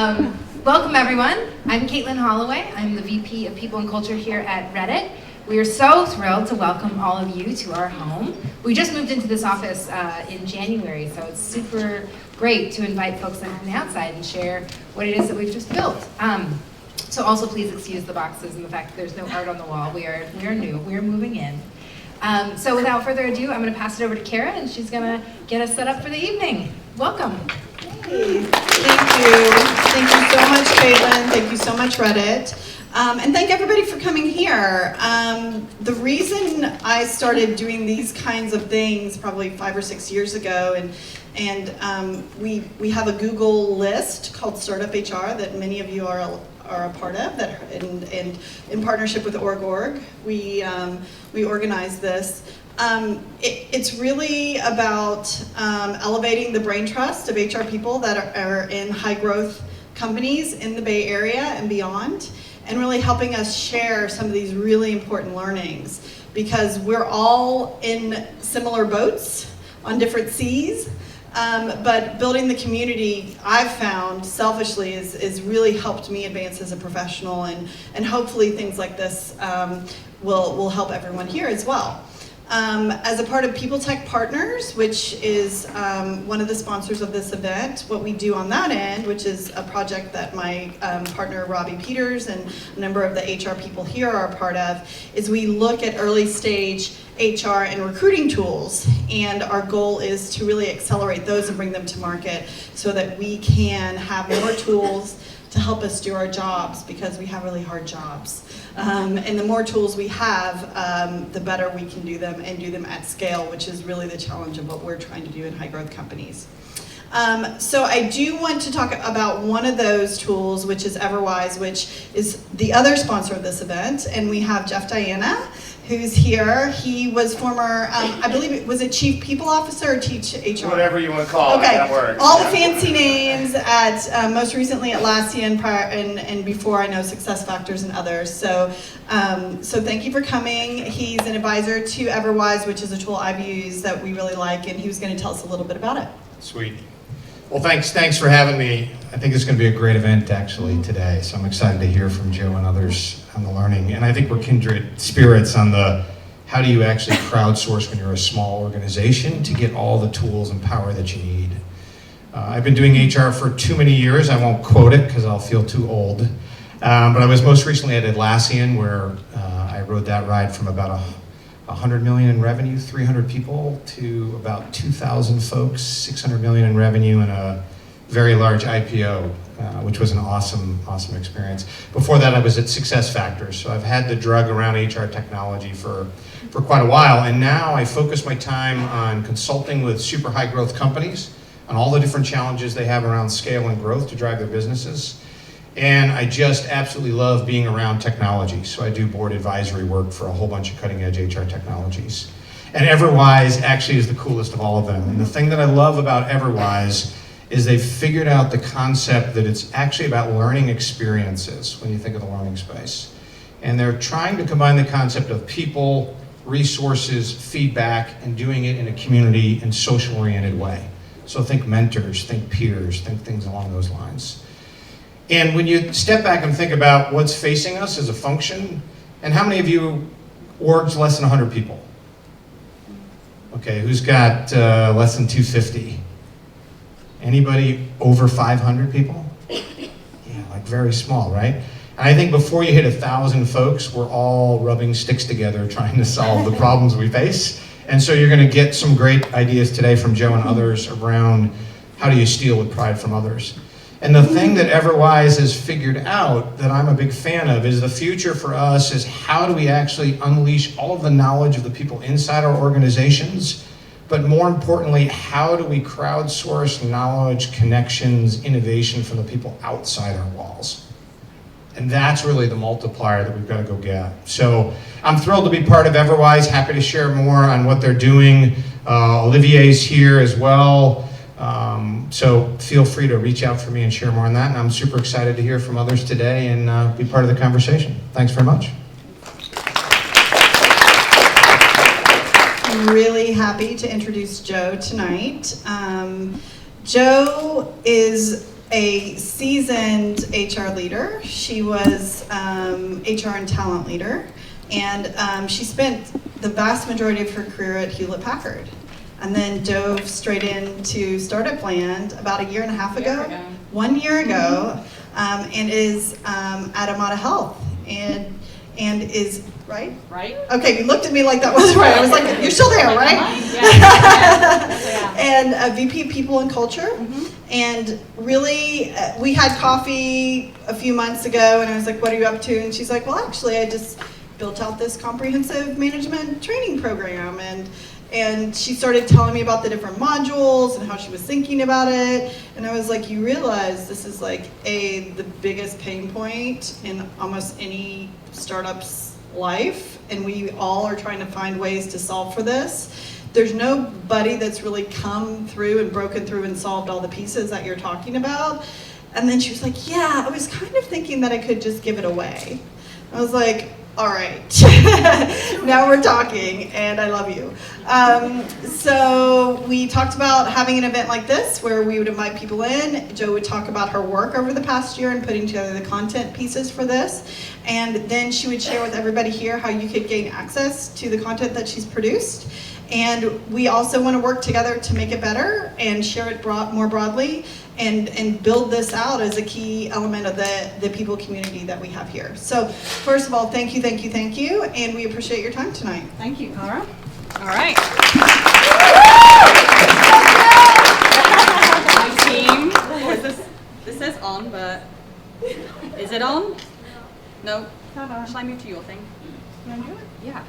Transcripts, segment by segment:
Welcome everyone. I'm Caitlin Holloway. I'm the VP of People and Culture here at Reddit. We are so thrilled to welcome all of you to our home. We just moved into this office in January, so it's super great to invite folks in from the outside and share what it is that we've just built. So also please excuse the boxes and the fact that there's no art on the wall. We are new, we are moving in. So without further ado, I'm gonna pass it over to Cara and she's gonna get us set up for the evening. Welcome. Hey, thank you. Thank you so much, Katelin. Thank you so much, Reddit. And thank everybody for coming here. The reason I started doing these kinds of things probably 5 or 6 years ago, and we have a Google list called Startup HR that many of you are a part of, and in partnership with Org, we organize this. It's really about elevating the brain trust of HR people that are in high growth companies in the Bay Area and beyond, and really helping us share some of these really important learnings, because we're all in similar boats on different seas, but building the community, I've found selfishly is really helped me advance as a professional, and hopefully things like this will help everyone here as well. As a part of People Tech Partners, which is one of the sponsors of this event, what we do on that end, which is a project that my partner Robbie Peters and a number of the HR people here are a part of, is we look at early stage HR and recruiting tools, and our goal is to really accelerate those and bring them to market so that we can have more tools to help us do our jobs, because we have really hard jobs. And the more tools we have, the better we can do them and do them at scale, which is really the challenge of what we're trying to do in high growth companies. So I do want to talk about one of those tools, which is Everwise, which is the other sponsor of this event. And we have Jeff Diana, who's here. He was former, I believe it was a chief people officer or chief HR? Whatever you want to call it, that works. All the fancy names at, most recently at Atlassian, and before I know SuccessFactors and others. So thank you for coming. He's an advisor to Everwise, which is a tool I've used that we really like, and he was going to tell us a little bit about it. Sweet. Well, thanks for having me. I think it's going to be a great event actually today, so I'm excited to hear from Joe and others on the learning. And I think we're kindred spirits on the how do you actually crowdsource when you're a small organization to get all the tools and power that you need. I've been doing HR for too many years. I won't quote it because I'll feel too old. But I was most recently at Atlassian, where I rode that ride from about 100 million in revenue, 300 people, to about 2,000 folks, 600 million in revenue, and a very large IPO, which was an awesome experience. Before that, I was at SuccessFactors, so I've had the drug around HR technology for quite a while, and now I focus my time on consulting with super high growth companies on all the different challenges they have around scale and growth to drive their businesses. And I just absolutely love being around technology. So I do board advisory work for a whole bunch of cutting edge HR technologies. And Everwise actually is the coolest of all of them. And the thing that I love about Everwise is they've figured out the concept that it's actually about learning experiences when you think of the learning space. And they're trying to combine the concept of people, resources, feedback, and doing it in a community and social oriented way. So think mentors, think peers, think things along those lines. And when you step back and think about what's facing us as a function, and how many of you orgs less than 100 people? Okay, who's got less than 250? Anybody over 500 people? Yeah, like very small, right? And I think before you hit 1,000 folks, we're all rubbing sticks together trying to solve the problems we face. And so you're gonna get some great ideas today from Joe and others around how do you steal with pride from others. And the thing that Everwise has figured out that I'm a big fan of is the future for us is how do we actually unleash all of the knowledge of the people inside our organizations, but more importantly, how do we crowdsource knowledge, connections, innovation from the people outside our walls? And that's really the multiplier that we've got to go get. So I'm thrilled to be part of Everwise, happy to share more on what they're doing. Olivier's here as well. So feel free to reach out for me and share more on that. And I'm super excited to hear from others today and be part of the conversation. Thanks very much. I'm really happy to introduce Joe tonight. Joe is a seasoned HR leader. She was HR and talent leader, and she spent the vast majority of her career at Hewlett-Packard, and then dove straight into startup land about a year and a half ago. 1 year ago, and is at Omada Health, and is right. Okay, you looked at me like that wasn't right. I was like, you're still there, right? And a VP of People and Culture. And really, we had coffee a few months ago, and I was like, what are you up to? And she's like, well, actually, I just built out this comprehensive management training program. And she started telling me about the different modules and how she was thinking about it. And I was like, you realize this is like the biggest pain point in almost any startup's life. And we all are trying to find ways to solve for this. There's nobody that's really come through and broken through and solved all the pieces that you're talking about. And then she was like, yeah, I was kind of thinking that I could just give it away. I was like, all right, now we're talking, and I love you. So we talked about having an event like this where we would invite people in. Jo would talk about her work over the past year and putting together the content pieces for this. And then she would share with everybody here how you could gain access to the content that she's produced. And we also want to work together to make it better and share it more broadly and build this out as a key element of the people community that we have here. So first of all, thank you, and we appreciate your time tonight. Thank you, Cara. All right. My team, this says on, but is it on? No. Shall I move to your thing? You want to do it? Yeah.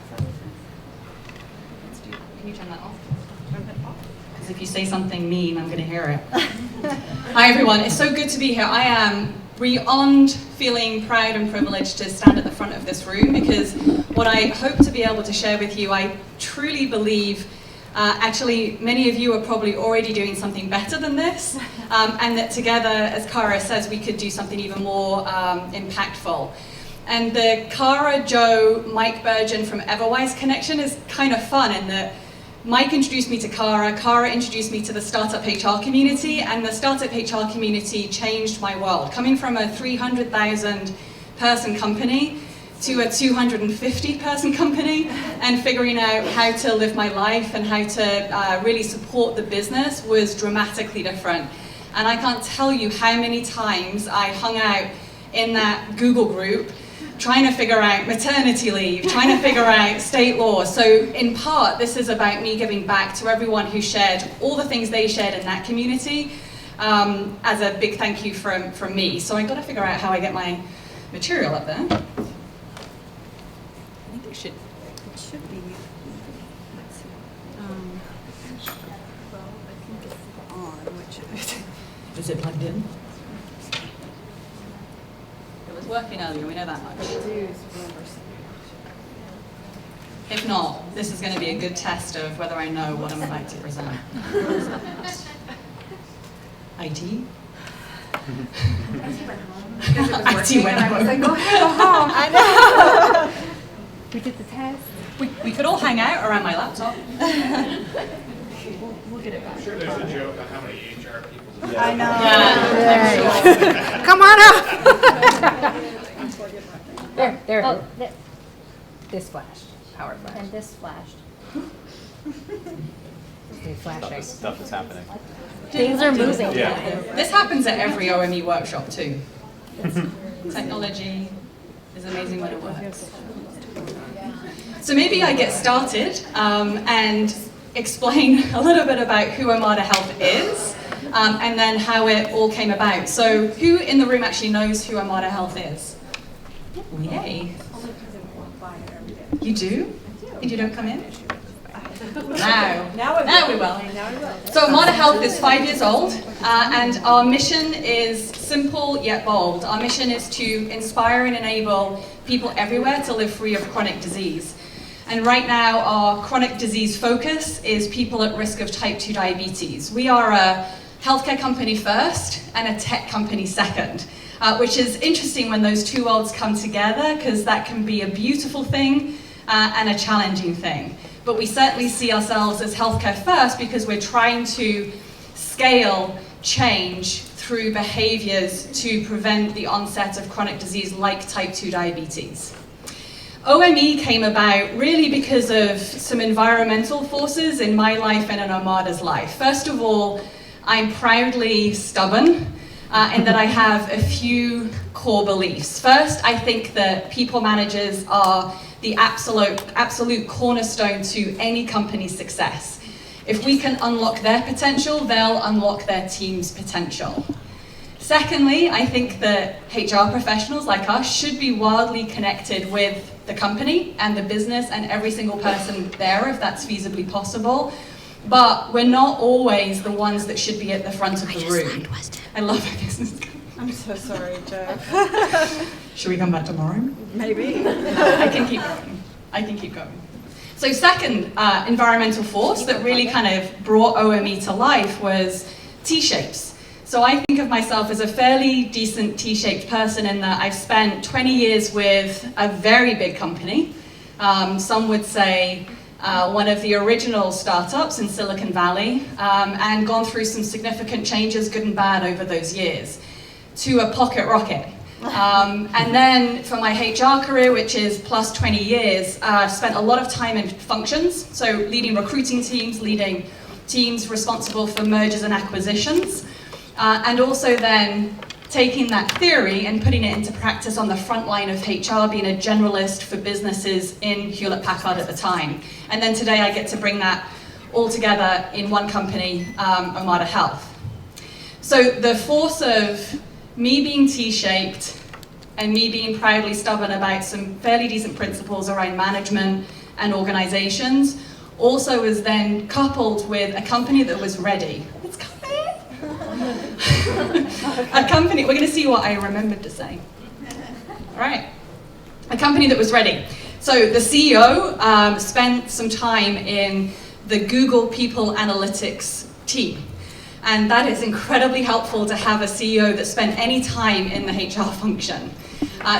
Let's do. Can you turn that off? Because if you say something mean, I'm going to hear it. Hi everyone, it's so good to be here. I am beyond feeling proud and privileged to stand at the front of this room, because what I hope to be able to share with you, I truly believe actually many of you are probably already doing something better than this, and that together, as Cara says, we could do something even more impactful. And the Cara, Jo, Mike Burgeon from Everwise connection is kind of fun in that Mike introduced me to Cara, Cara introduced me to the startup HR community, and the startup HR community changed my world. Coming from a 300,000 person company to a 250 person company and figuring out how to live my life and how to really support the business was dramatically different. And I can't tell you how many times I hung out in that Google group trying to figure out maternity leave, trying to figure out state law. So in part, this is about me giving back to everyone who shared all the things they shared in that community as a big thank you from me. So I got to figure out how I get my material up there. I think it should be. Let's see. Well, I think it's on, which is it plugged in? Working earlier, we know that much. If not, this is going to be a good test of whether I know what I'm about to present. IT? IT went home. I was like, go home. I know. We did the test. We could all hang out around my laptop. We'll get it back. I'm sure there's a joke on how many HR people. I know. Yeah. Come on up. There. Oh, This flashed. Power flash. and this flashed. Flashing. Stuff is happening. Things are moving. Yeah. This happens at every OME workshop too. Technology is amazing when it works. So maybe I get started and explain a little bit about who Omada Health is and then how it all came about. So who in the room actually knows who Omada Health is? Yay. You do? And you don't come in? Now we will. So Omada Health is 5 years old, and our mission is simple yet bold. Our mission is to inspire and enable people everywhere to live free of chronic disease. And right now, our chronic disease focus is people at risk of type 2 diabetes. We are a healthcare company first and a tech company second, which is interesting when those two worlds come together, because that can be a beautiful thing and a challenging thing. But we certainly see ourselves as healthcare first because we're trying to scale change through behaviors to prevent the onset of chronic disease like type 2 diabetes. OME came about really because of some environmental forces in my life and in Omada's life. First of all, I'm proudly stubborn in that I have a few core beliefs. First, I think that people managers are the absolute cornerstone to any company's success. If we can unlock their potential, they'll unlock their team's potential. Secondly, I think that HR professionals like us should be wildly connected with the company and the business and every single person there if that's feasibly possible. But we're not always the ones that should be at the front of the room. I love my business. I'm so sorry, Joe. Should we come back tomorrow? Maybe. I can keep going. I can keep going. So second environmental force that really kind of brought OME to life was T-shapes. So I think of myself as a fairly decent T-shaped person in that I've spent 20 years with a very big company. Some would say one of the original startups in Silicon Valley, and gone through some significant changes, good and bad, over those years, to a pocket rocket. And then for my HR career, which is plus 20 years, I've spent a lot of time in functions, so leading recruiting teams, leading teams responsible for mergers and acquisitions, and also then taking that theory and putting it into practice on the front line of HR, being a generalist for businesses in Hewlett-Packard at the time. And then today I get to bring that all together in one company, Omada Health. So the force of me being T-shaped and me being proudly stubborn about some fairly decent principles around management and organizations also was then coupled with a company that was ready. It's coming. A company, we're going to see what I remembered to say. All right. A company that was ready. So the CEO spent some time in the Google People Analytics team. And that is incredibly helpful to have a CEO that spent any time in the HR function.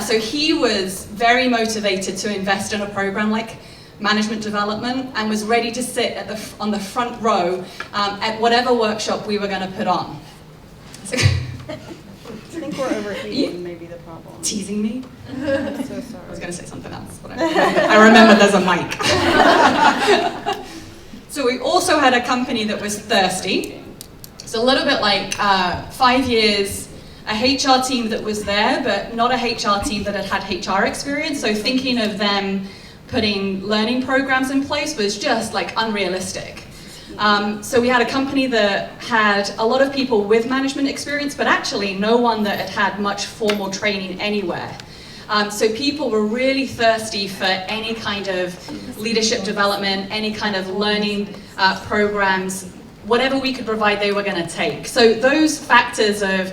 So he was very motivated to invest in a program like management development and was ready to sit on the front row at whatever workshop we were going to put on. So I think we're overheating, maybe the problem. Teasing me? I'm so sorry. I was going to say something else, but I remember there's a mic. So we also had a company that was thirsty. It's a little bit like 5 years, a HR team that was there, but not a HR team that had HR experience. So thinking of them putting learning programs in place was just like unrealistic. So we had a company that had a lot of people with management experience, but actually no one that had had much formal training anywhere. So people were really thirsty for any kind of leadership development, any kind of learning programs, whatever we could provide, they were going to take. So those factors of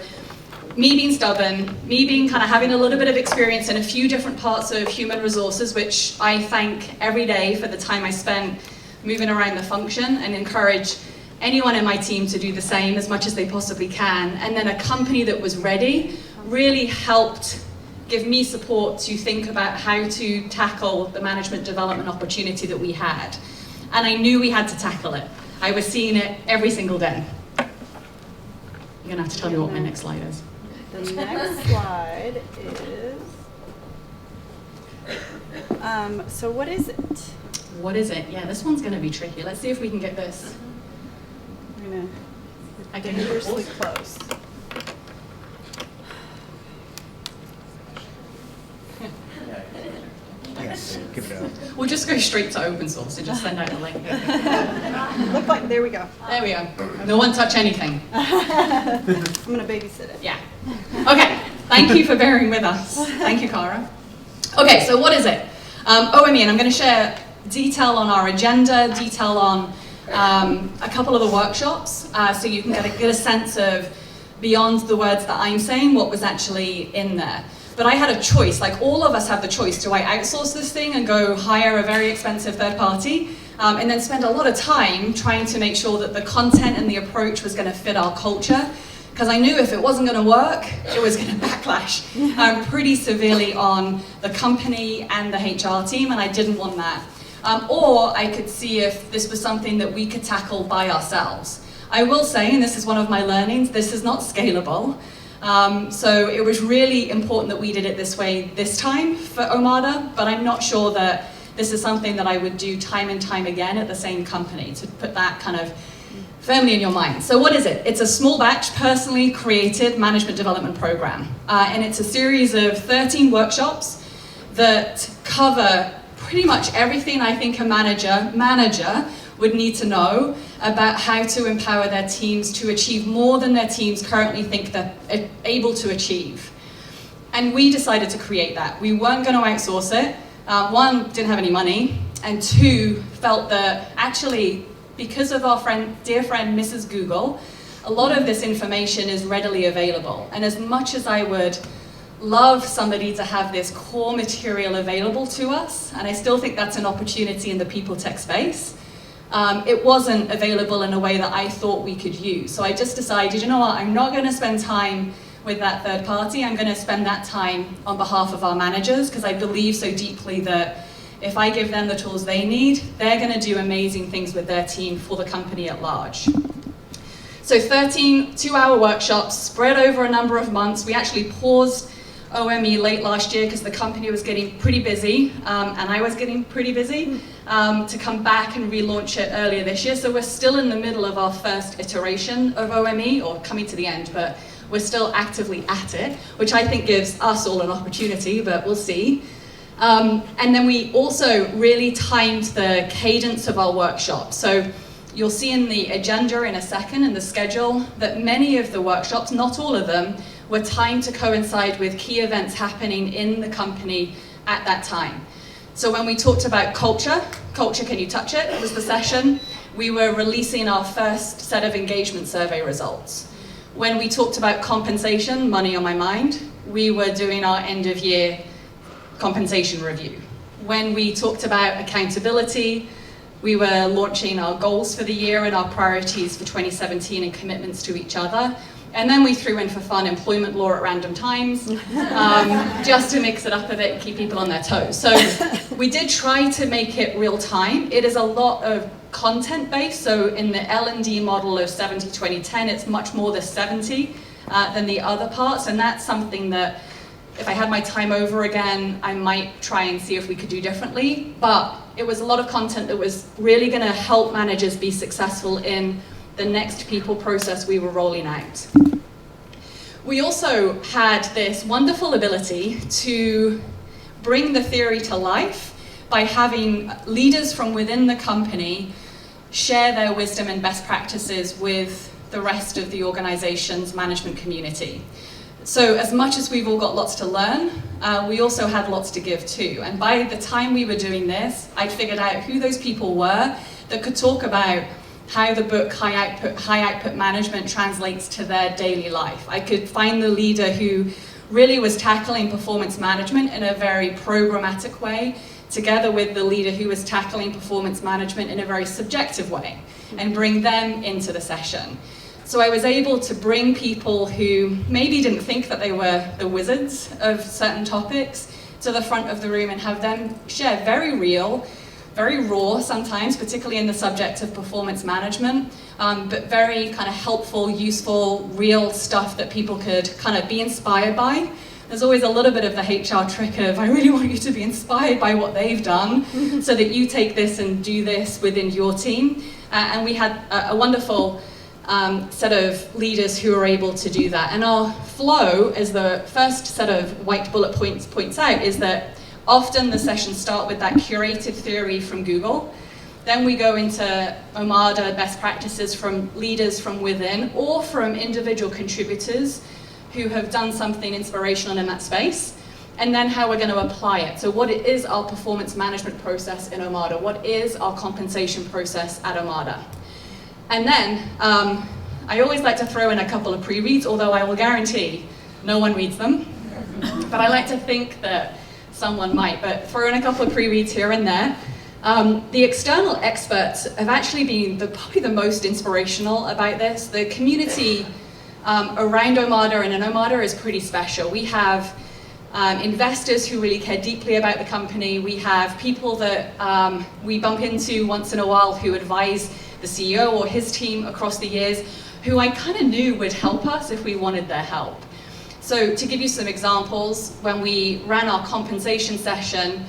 me being stubborn, me being kind of having a little bit of experience in a few different parts of human resources, which I thank every day for the time I spent moving around the function, and encourage anyone in my team to do the same as much as they possibly can. And then a company that was ready really helped give me support to think about how to tackle the management development opportunity that we had. And I knew we had to tackle it. I was seeing it every single day. You're gonna have to tell me what my next slide is. The next slide is, so what is it? What is it? Yeah, this one's gonna be tricky. Let's see if we can get this. I'm gonna I can dangerously close. Yes, give it out. We'll just go straight to open source and just send out a link. Look like, there we go. There we go. No one touch anything. I'm gonna babysit it. Yeah. Okay, thank you for bearing with us. Thank you, Cara. Okay, so what is it? OME, and I'm going to share detail on our agenda, detail on a couple of the workshops, so you can get a sense of, beyond the words that I'm saying, what was actually in there. But I had a choice, like all of us have the choice. Do I outsource this thing and go hire a very expensive third party, and then spend a lot of time trying to make sure that the content and the approach was going to fit our culture? Because I knew if it wasn't going to work, it was going to backlash pretty severely on the company and the HR team, and I didn't want that. Or I could see if this was something that we could tackle by ourselves. I will say, and this is one of my learnings, this is not scalable. So it was really important that we did it this way this time for Omada, but I'm not sure that this is something that I would do time and time again at the same company, to put that kind of firmly in your mind. So what is it? It's a small batch, personally created management development program. And it's a series of 13 workshops that cover pretty much everything I think a manager would need to know about how to empower their teams to achieve more than their teams currently think they're able to achieve. And we decided to create that. We weren't going to outsource it. One, didn't have any money, and two, felt that actually, because of our dear friend Mrs. Google, a lot of this information is readily available. And as much as I would love somebody to have this core material available to us, and I still think that's an opportunity in the people tech space, it wasn't available in a way that I thought we could use. So I just decided, you know what, I'm not going to spend time with that third party. I'm going to spend that time on behalf of our managers, because I believe so deeply that if I give them the tools they need, they're going to do amazing things with their team for the company at large. So 13 two-hour workshops spread over a number of months. We actually paused OME late last year because the company was getting pretty busy, and I was getting pretty busy, to come back and relaunch it earlier this year. So we're still in the middle of our first iteration of OME, or coming to the end, but we're still actively at it, which I think gives us all an opportunity, but we'll see. And then we also really timed the cadence of our workshops. So you'll see in the agenda in a second, in the schedule, that many of the workshops, not all of them, were timed to coincide with key events happening in the company at that time. So when we talked about culture, can you touch it, was the session, we were releasing our first set of engagement survey results. When we talked about compensation, money on my mind, we were doing our end of year compensation review. When we talked about accountability, we were launching our goals for the year and our priorities for 2017 and commitments to each other. And then we threw in for fun employment law at random times, just to mix it up a bit and keep people on their toes. So we did try to make it real time. It is a lot of content based. So in the L&D model of 70-20-10, it's much more the 70 than the other parts. And that's something that if I had my time over again, I might try and see if we could do differently. But it was a lot of content that was really going to help managers be successful in the next people process we were rolling out. We also had this wonderful ability to bring the theory to life by having leaders from within the company share their wisdom and best practices with the rest of the organization's management community. So as much as we've all got lots to learn, we also had lots to give too. And by the time we were doing this, I'd figured out who those people were that could talk about how the book High Output Management translates to their daily life. I could find the leader who really was tackling performance management in a very programmatic way, together with the leader who was tackling performance management in a very subjective way, and bring them into the session. So I was able to bring people who maybe didn't think that they were the wizards of certain topics to the front of the room and have them share very real, very raw sometimes, particularly in the subject of performance management, but very kind of helpful, useful, real stuff that people could kind of be inspired by. There's always a little bit of the HR trick of, I really want you to be inspired by what they've done so that you take this and do this within your team. And we had a wonderful set of leaders who were able to do that. And our flow, as the first set of white bullet points out, is that often the sessions start with that curated theory from Google. Then we go into Omada best practices from leaders from within or from individual contributors who have done something inspirational in that space. And then how we're going to apply it. So what is our performance management process in Omada? What is our compensation process at Omada? And then I always like to throw in a couple of pre-reads, although I will guarantee no one reads them. But I like to think that someone might, but throw in a couple of pre-reads here and there. The external experts have actually been probably the most inspirational about this. The community around Omada and in Omada is pretty special. We have investors who really care deeply about the company. We have people that we bump into once in a while who advise the CEO or his team across the years, who I kind of knew would help us if we wanted their help. So to give you some examples, when we ran our compensation session,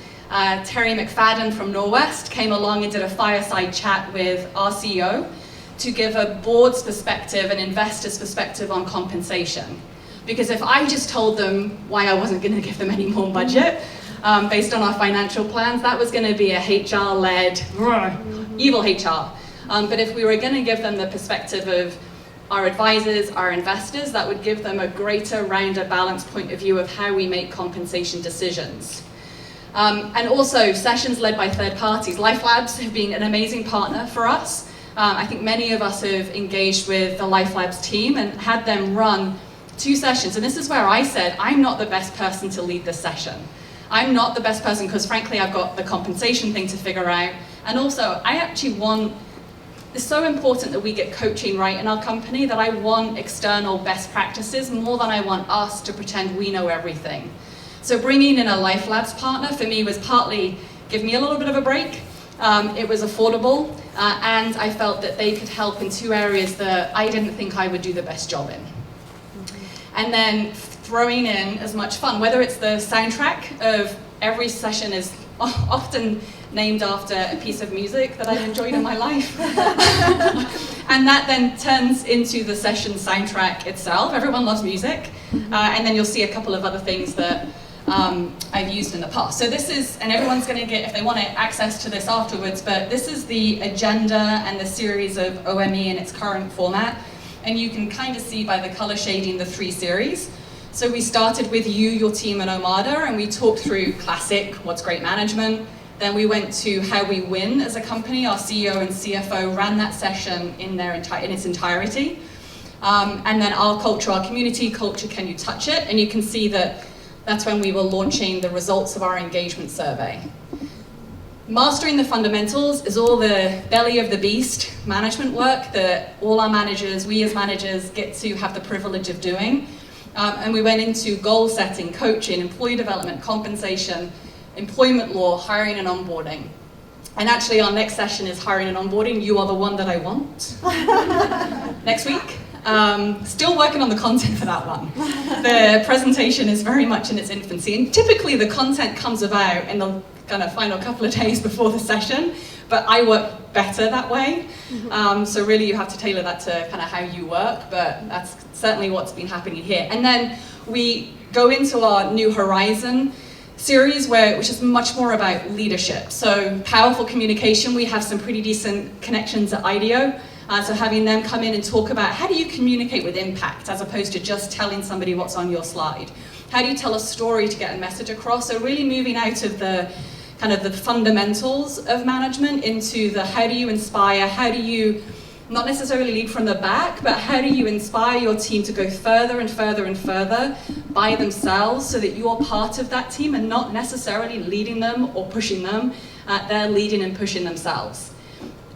Terry McFadden from Norwest came along and did a fireside chat with our CEO to give a board's perspective and investors' perspective on compensation. Because if I just told them why I wasn't going to give them any more budget based on our financial plans, that was going to be a HR-led, evil HR. But if we were going to give them the perspective of our advisors, our investors, that would give them a greater, rounder, balanced point of view of how we make compensation decisions. And also sessions led by third parties. Life Labs have been an amazing partner for us. I think many of us have engaged with the Life Labs team and had them run 2 sessions. And this is where I said, I'm not the best person to lead this session. I'm not the best person because frankly, I've got the compensation thing to figure out. And also, I actually it's so important that we get coaching right in our company that I want external best practices more than I want us to pretend we know everything. So bringing in a Life Labs partner for me was partly give me a little bit of a break. It was affordable, and I felt that they could help in 2 areas that I didn't think I would do the best job in. And then throwing in as much fun, whether it's the soundtrack of every session is often named after a piece of music that I've enjoyed in my life. And that then turns into the session soundtrack itself. Everyone loves music. And then you'll see a couple of other things that I've used in the past. So this is, and everyone's going to get, if they want access to this afterwards, but this is the agenda and the series of OME in its current format. And you can kind of see by the color shading the 3 series. So we started with you, your team, and Omada, and we talked through classic, what's great management. Then we went to how we win as a company. Our CEO and CFO ran that session in its entirety. And then our culture, our community culture, can you touch it? And you can see that that's when we were launching the results of our engagement survey. Mastering the fundamentals is all the belly of the beast management work that all our managers, we as managers, get to have the privilege of doing. And we went into goal setting, coaching, employee development, compensation, employment law, hiring and onboarding. And actually our next session is hiring and onboarding. You are the one that I want. Next week. Still working on the content for that one. The presentation is very much in its infancy, and typically the content comes about in the kind of final couple of days before the session, but I work better that way. So really you have to tailor that to kind of how you work, but that's certainly what's been happening here. And then we go into our New Horizon series, which is much more about leadership. So powerful communication, we have some pretty decent connections at IDEO. So having them come in and talk about how do you communicate with impact as opposed to just telling somebody what's on your slide. How do you tell a story to get a message across? So really moving out of the kind of the fundamentals of management into the how do you inspire, how do you not necessarily lead from the back, but how do you inspire your team to go further and further and further by themselves so that you're part of that team and not necessarily leading them or pushing them, they're leading and pushing themselves.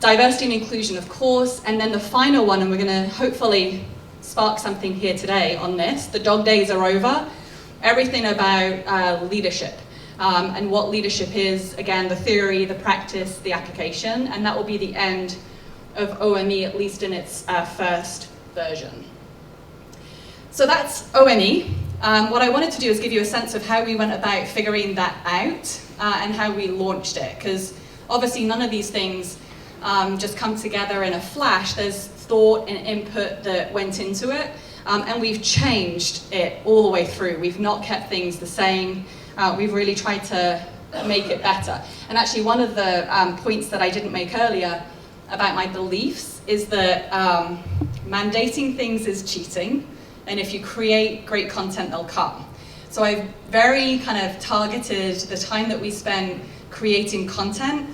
Diversity and inclusion, of course, and then the final one, and we're going to hopefully spark something here today on this, the dog days are over, everything about leadership. And what leadership is, again, the theory, the practice, the application, and that will be the end of OME, at least in its first version. So that's OME. What I wanted to do is give you a sense of how we went about figuring that out and how we launched it, because obviously none of these things just come together in a flash. There's thought and input that went into it, and we've changed it all the way through. We've not kept things the same. We've really tried to make it better. And actually one of the points that I didn't make earlier about my beliefs is that mandating things is cheating, and if you create great content, they'll come. So I've very kind of targeted the time that we spend creating content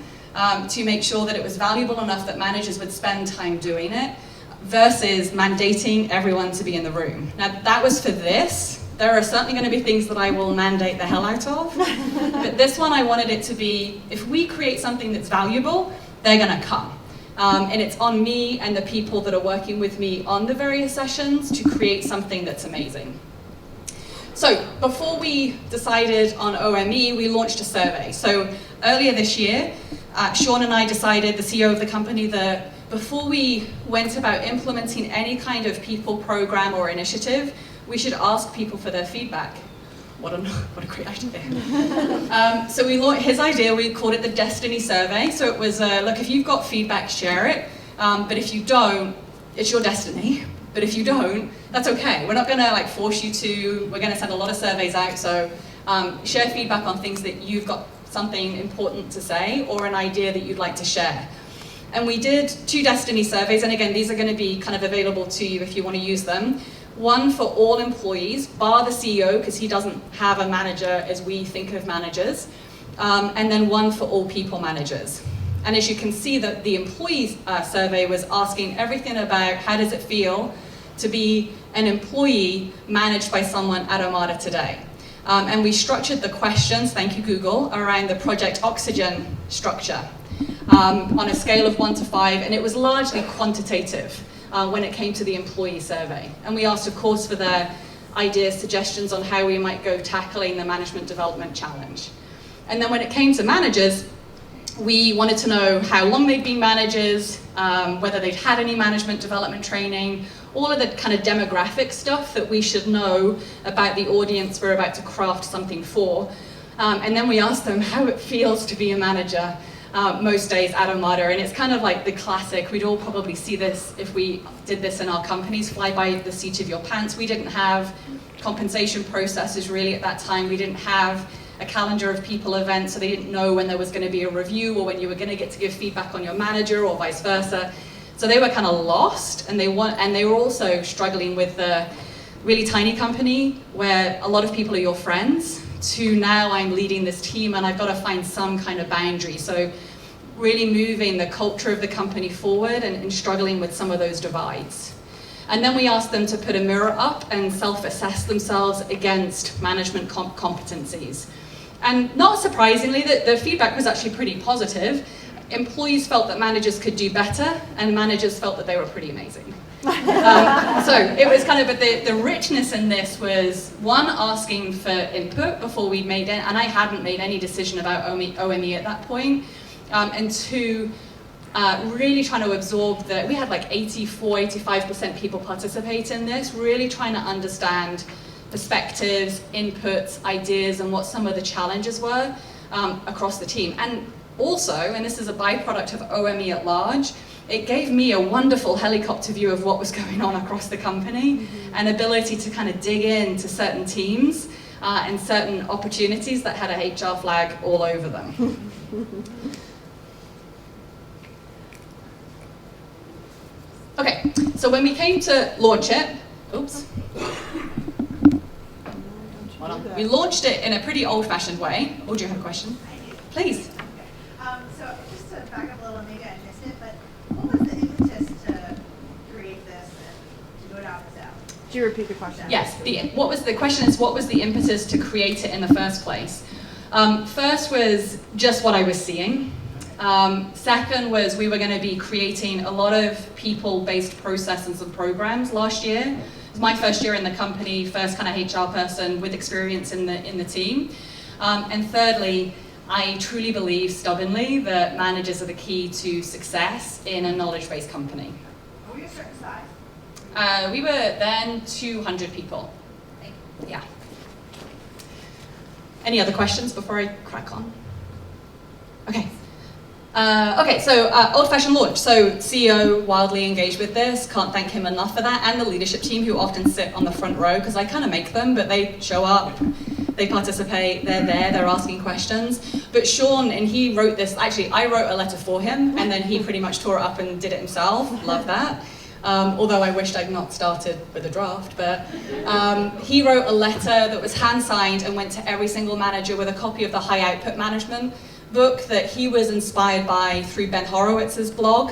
to make sure that it was valuable enough that managers would spend time doing it versus mandating everyone to be in the room. Now that was for this. There are certainly going to be things that I will mandate the hell out of, but this one I wanted it to be, if we create something that's valuable, they're going to come. And it's on me and the people that are working with me on the various sessions to create something that's amazing. So before we decided on OME, we launched a survey. So earlier this year, Sean and I decided, the CEO of the company, that before we went about implementing any kind of people program or initiative, we should ask people for their feedback. What a great idea. So his idea, we called it the Destiny Survey. So it was, look, if you've got feedback, share it. But if you don't, it's your destiny. But if you don't, that's okay. We're not gonna like force you to. We're gonna send a lot of surveys out. So share feedback on things that you've got something important to say or an idea that you'd like to share. And we did 2 Destiny surveys. And again, these are gonna be kind of available to you if you wanna use them. One for all employees, bar the CEO, because he doesn't have a manager as we think of managers. And then one for all people managers. And as you can see, that the employee survey was asking everything about how does it feel to be an employee managed by someone at Omada today. And we structured the questions, thank you Google, around the Project Oxygen structure on a scale of 1 to 5, and it was largely quantitative when it came to the employee survey. And we asked, of course, for their ideas, suggestions on how we might go tackling the management development challenge. And then when it came to managers, we wanted to know how long they'd been managers, whether they'd had any management development training, all of the kind of demographic stuff that we should know about the audience we're about to craft something for. And then we asked them how it feels to be a manager most days at Omada. And it's kind of like the classic, we'd all probably see this if we did this in our companies, fly by the seat of your pants. We didn't have compensation processes really at that time. We didn't have a calendar of people events, so they didn't know when there was going to be a review or when you were going to get to give feedback on your manager or vice versa. So they were kind of lost, and they were also struggling with the really tiny company where a lot of people are your friends to now I'm leading this team and I've got to find some kind of boundary. So really moving the culture of the company forward and struggling with some of those divides. And then we asked them to put a mirror up and self-assess themselves against management competencies. And not surprisingly, the feedback was actually pretty positive. Employees felt that managers could do better, and managers felt that they were pretty amazing. So it was kind of, but the richness in this was, one, asking for input before we made it, and I hadn't made any decision about OME at that point, and two, really trying to absorb that we had like 85% people participate in this, really trying to understand perspectives, inputs, ideas, and what some of the challenges were across the team. And also, and this is a byproduct of OME at large, it gave me a wonderful helicopter view of what was going on across the company, and ability to kind of dig into certain teams and certain opportunities that had a HR flag all over them. Okay, so when we came to launch it, oops. Hold on. We launched it in a pretty old-fashioned way. Oh, do you have a question? I do. Please. So just to back up a little, maybe I missed it, but what was the impetus to create this and to go down this out? Could you repeat the question? Yes. The question is, what was the impetus to create it in the first place? First was just what I was seeing. Second was we were going to be creating a lot of people-based processes and programs last year. It was my first year in the company, first kind of HR person with experience in the team. And thirdly, I truly believe stubbornly that managers are the key to success in a knowledge-based company. Were you a certain size? We were then 200 people. Yeah. Any other questions before I crack on? Okay. So old-fashioned launch. So CEO wildly engaged with this. Can't thank him enough for that, and the leadership team who often sit on the front row because I kind of make them, but they show up, they participate, they're there, they're asking questions. But Sean, and he wrote this. Actually, I wrote a letter for him, and then he pretty much tore it up and did it himself. Love that. Although I wished I'd not started with a draft, but he wrote a letter that was hand-signed and went to every single manager with a copy of the High Output Management book that he was inspired by through Ben Horowitz's blog,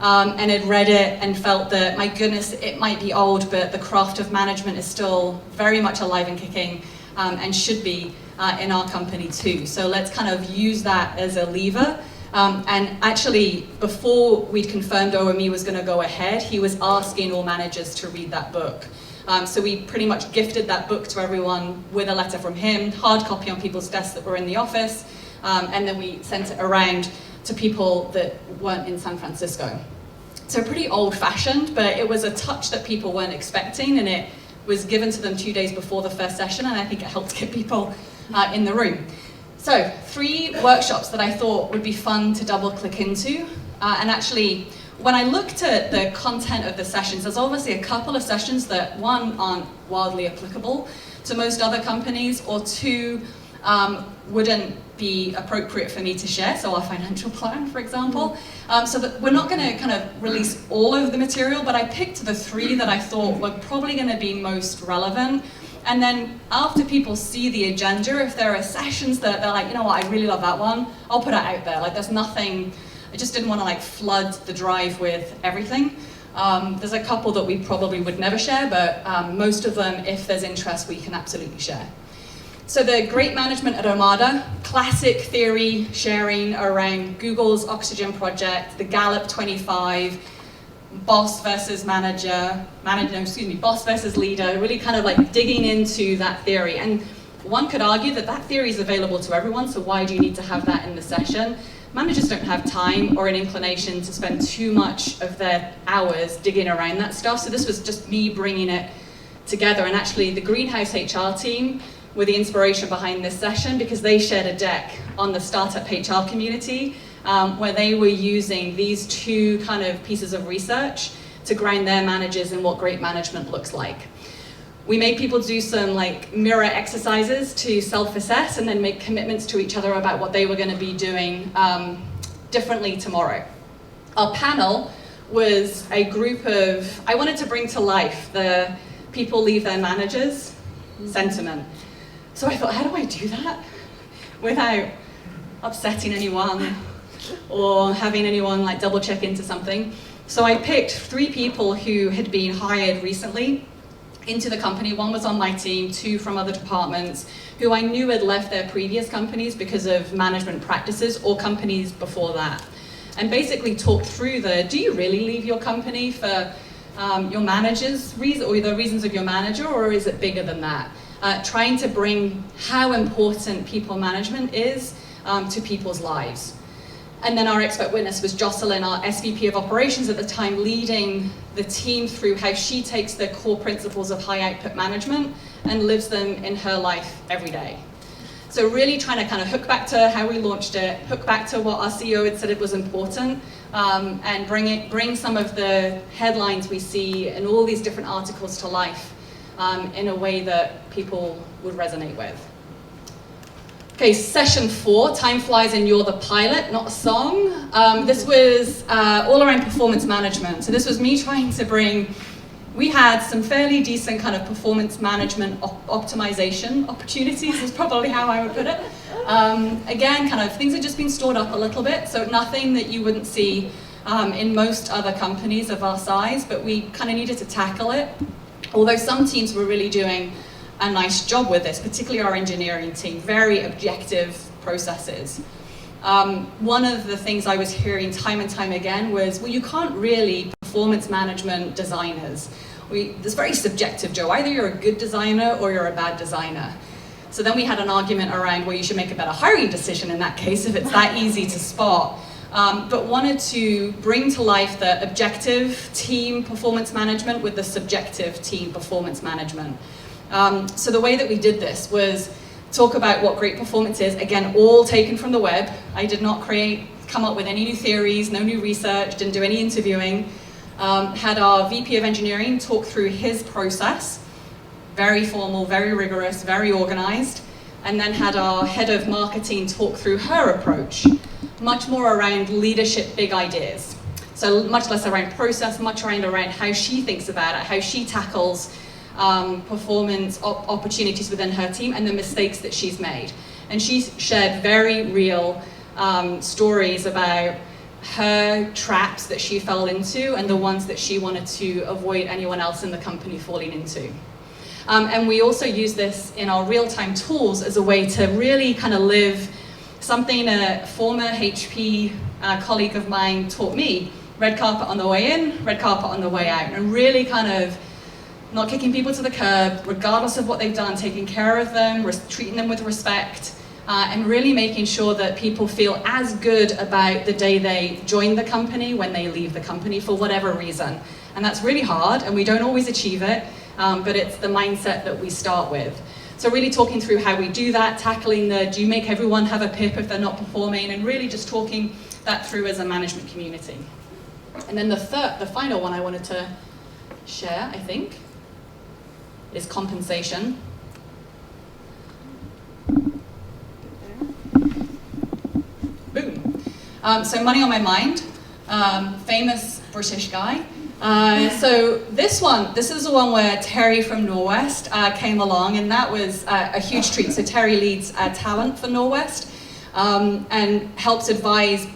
and had read it and felt that, my goodness, it might be old, but the craft of management is still very much alive and kicking, and should be in our company too. So let's kind of use that as a lever. And actually, before we'd confirmed OME was going to go ahead, he was asking all managers to read that book. So we pretty much gifted that book to everyone with a letter from him, hard copy on people's desks that were in the office, and then we sent it around to people that weren't in San Francisco So pretty old-fashioned, but it was a touch that people weren't expecting, and it was given to them 2 days before the first session, and I think it helped get people in the room. So 3 workshops that I thought would be fun to double-click into, and actually, when I looked at the content of the sessions, there's obviously a couple of sessions that, 1, aren't wildly applicable to most other companies, or 2, wouldn't be appropriate for me to share, so our financial plan, for example. So that we're not going to kind of release all of the material, but I picked the 3 that I thought were probably going to be most relevant. And then after people see the agenda, if there are sessions that they're like, you know what, I really love that one, I'll put it out there. Like, there's nothing, I just didn't want to like flood the drive with everything. There's a couple that we probably would never share, but most of them, if there's interest, we can absolutely share. So the Great Management at Omada, classic theory sharing around Google's Oxygen project, the Gallup 25, boss versus manager, boss versus leader, really kind of like digging into that theory. And one could argue that that theory is available to everyone, so why do you need to have that in the session? Managers don't have time or an inclination to spend too much of their hours digging around that stuff, so this was just me bringing it together. And actually the Greenhouse HR team were the inspiration behind this session, because they shared a deck on the startup HR community where they were using these 2 kind of pieces of research to ground their managers in what great management looks like. We made people do some like mirror exercises to self-assess and then make commitments to each other about what they were going to be doing differently tomorrow. Our panel was a group of, I wanted to bring to life the people leave their managers sentiment. So I thought, how do I do that without upsetting anyone or having anyone like double check into something? So I picked 3 people who had been hired recently into the company. 1 was on my team, 2 from other departments, who I knew had left their previous companies because of management practices or companies before that. And basically talked through do you really leave your company for your manager's reason, or the reasons of your manager, or is it bigger than that? Trying to bring how important people management is to people's lives. And then our expert witness was Jocelyn, our SVP of operations at the time, leading the team through how she takes the core principles of high output management and lives them in her life every day. So really trying to kind of hook back to how we launched it, hook back to what our CEO had said it was important, and bring some of the headlines we see in all these different articles to life in a way that people would resonate with. Okay, session 4, Time Flies and You're the Pilot, not a song. This was all around performance management. So this was me trying to bring, we had some fairly decent kind of performance management optimization opportunities, is probably how I would put it. Again, kind of things had just been stored up a little bit, so nothing that you wouldn't see in most other companies of our size, but we kind of needed to tackle it. Although some teams were really doing a nice job with this, particularly our engineering team, very objective processes. One of the things I was hearing time and time again was, well, you can't really performance management designers. It's very subjective, Joe. Either you're a good designer or you're a bad designer. So then we had an argument around, well, you should make a better hiring decision in that case if it's that easy to spot. But wanted to bring to life the objective team performance management with the subjective team performance management. So the way that we did this was talk about what great performance is, again, all taken from the web. I did not come up with any new theories, no new research, didn't do any interviewing. Had our VP of engineering talk through his process, very formal, very rigorous, very organized, and then had our head of marketing talk through her approach, much more around leadership big ideas. So much less around process, much around how she thinks about it, how she tackles performance opportunities within her team and the mistakes that she's made. And she shared very real stories about her traps that she fell into and the ones that she wanted to avoid anyone else in the company falling into. And we also use this in our real-time tools as a way to really kind of live something a former HP colleague of mine taught me. Red carpet on the way in, red carpet on the way out, and really kind of not kicking people to the curb, regardless of what they've done, taking care of them, treating them with respect, and really making sure that people feel as good about the day they join the company when they leave the company for whatever reason. And that's really hard, and we don't always achieve it, but it's the mindset that we start with. So really talking through how we do that, tackling the do you make everyone have a PIP if they're not performing, and really just talking that through as a management community. And then the final one I wanted to share, I think, is compensation. Boom. So money on my mind, famous British guy. So this is the one where Terry from Norwest came along, and that was a huge treat. So Terry leads talent for Norwest and helps advise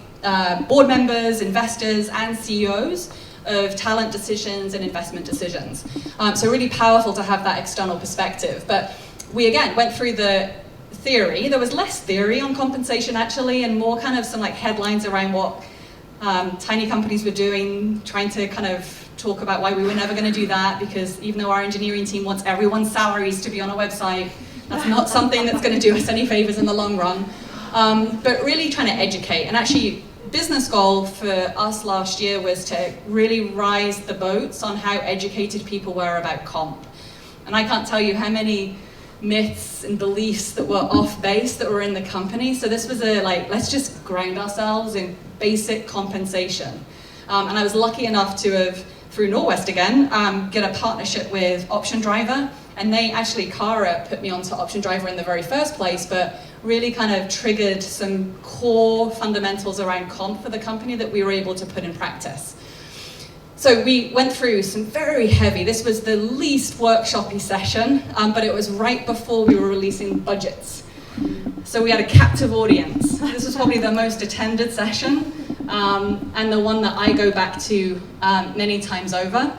board members, investors, and CEOs of talent decisions and investment decisions. So really powerful to have that external perspective. But we again went through the theory. There was less theory on compensation actually, and more kind of some like headlines around what tiny companies were doing, trying to kind of talk about why we were never going to do that, because even though our engineering team wants everyone's salaries to be on a website, that's not something that's going to do us any favors in the long run. But really trying to educate, and actually business goal for us last year was to really rise the boats on how educated people were about comp. And I can't tell you how many myths and beliefs that were off base that were in the company. So this was let's just ground ourselves in basic compensation. And I was lucky enough to have, through Norwest again, get a partnership with Option Driver. And they actually, Cara put me onto Option Driver in the very first place, but really kind of triggered some core fundamentals around comp for the company that we were able to put in practice. So we went through some very heavy, this was the least workshopy session, but it was right before we were releasing budgets. So we had a captive audience. This was probably the most attended session, and the one that I go back to many times over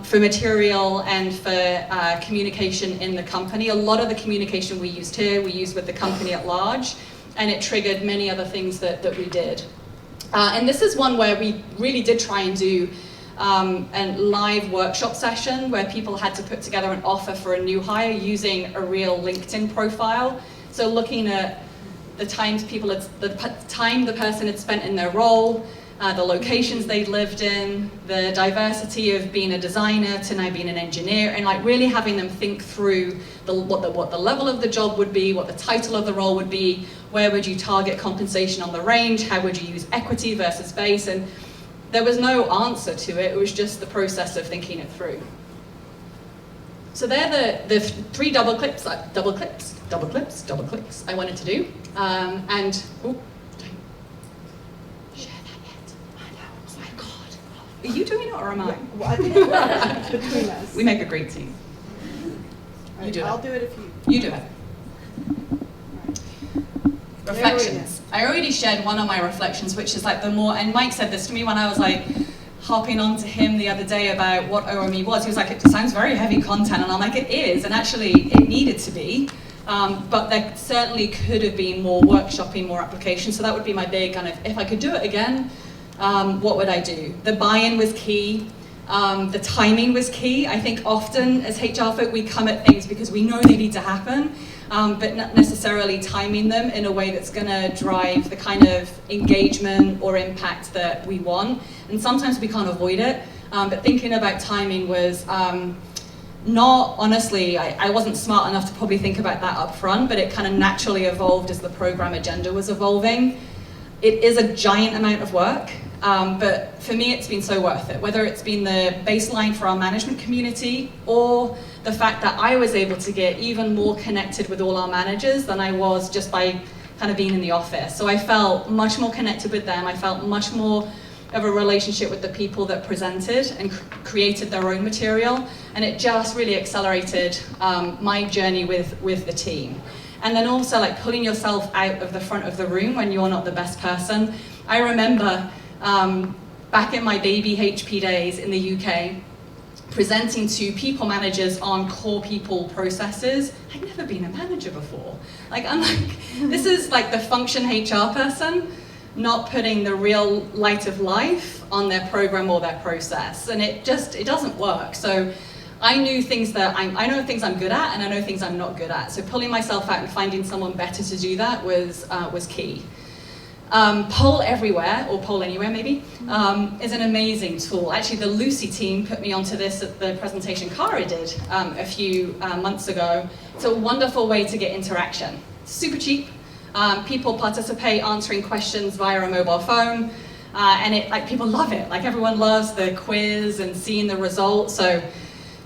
for material and for communication in the company. A lot of the communication we used here, we used with the company at large, and it triggered many other things that we did. And this is one where we really did try and do a live workshop session where people had to put together an offer for a new hire using a real LinkedIn profile. So looking at the times the time the person had spent in their role, the locations they'd lived in, the diversity of being a designer to now being an engineer, and like really having them think through what the level of the job would be, what the title of the role would be, where would you target compensation on the range, how would you use equity versus base, and there was no answer to it. It was just the process of thinking it through. So they're the three double clicks I wanted to do, and don't share that yet. I know. Oh my God. Are you doing it or am I? Yeah, well, I think between us. We make a great team. You do it. I'll do it if you. You do it. Reflections. I already shared one of my reflections, which is like the more, and Mike said this to me when I was like hopping on to him the other day about what OME was. He was like, it sounds very heavy content, and I'm like, it is, and actually it needed to be, but there certainly could have been more workshopping, more application. So that would be my big kind of, if I could do it again, what would I do? The buy-in was key. The timing was key. I think often as HR folk, we come at things because we know they need to happen, but not necessarily timing them in a way that's going to drive the kind of engagement or impact that we want. And sometimes we can't avoid it, but thinking about timing was not, honestly, I wasn't smart enough to probably think about that up front, but it kind of naturally evolved as the program agenda was evolving. It is a giant amount of work. But for me, it's been so worth it, whether it's been the baseline for our management community or the fact that I was able to get even more connected with all our managers than I was just by kind of being in the office. So I felt much more connected with them. I felt much more of a relationship with the people that presented and created their own material. And it just really accelerated my journey with the team. And then also like pulling yourself out of the front of the room when you're not the best person. I remember back in my baby HP days in the UK, presenting to people managers on core people processes. I'd never been a manager before. Like, I'm like, this is like the function HR person, not putting the real light of life on their program or their process. And it doesn't work. So I knew things that I know things I'm good at, and I know things I'm not good at. So pulling myself out and finding someone better to do that was key. Poll Everywhere, or Poll Anywhere maybe, is an amazing tool. Actually, the Lucy team put me onto this at the presentation Cara did a few months ago. It's a wonderful way to get interaction. Super cheap. People participate answering questions via a mobile phone, and people love it. Like, everyone loves the quiz and seeing the results. So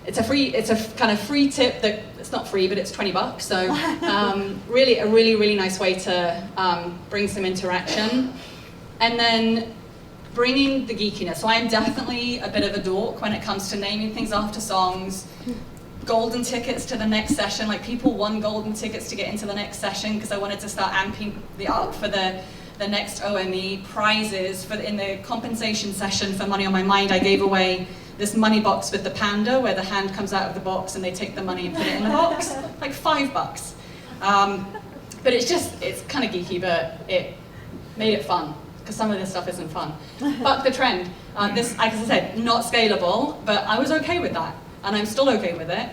it's a kind of free tip that it's not free, but it's $20. So really a really nice way to bring some interaction, and then bringing the geekiness. So I'm definitely a bit of a dork when it comes to naming things after songs. Golden tickets to the next session. Like, people won golden tickets to get into the next session because I wanted to start amping up for the next OME. Prizes in the compensation session for Money on My Mind, I gave away this money box with the panda, where the hand comes out of the box and they take the money and put it in the box, like $5. But it's kind of geeky, but it made it fun, because some of this stuff isn't fun. Buck the trend. This, like I said, not scalable, but I was okay with that, and I'm still okay with it.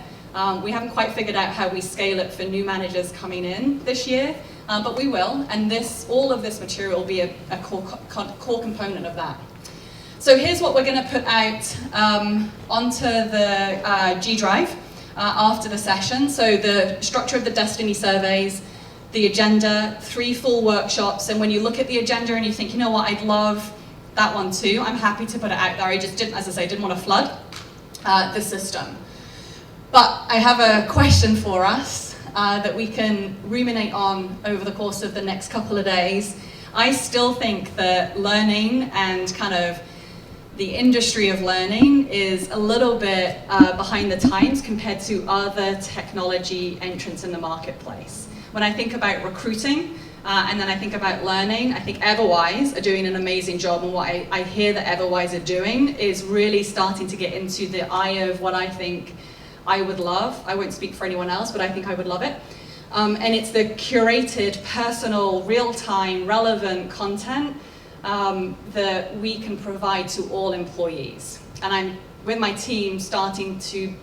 We haven't quite figured out how we scale it for new managers coming in this year, but we will, and all of this material will be a core component of that. So here's what we're going to put out onto the G Drive after the session. So the structure of the Destiny surveys, the agenda, 3 full workshops, and when you look at the agenda and you think, you know what, I'd love that one too, I'm happy to put it out there. I just didn't, as I say, didn't want to flood the system. But I have a question for us that we can ruminate on over the course of the next couple of days. I still think that learning and kind of the industry of learning is a little bit behind the times compared to other technology entrants in the marketplace. When I think about recruiting, and then I think about learning, I think Everwise are doing an amazing job, and what I hear that Everwise are doing is really starting to get into the eye of what I think I would love. I won't speak for anyone else, but I think I would love it. And it's the curated, personal, real-time, relevant content that we can provide to all employees. And I'm, with my team, starting to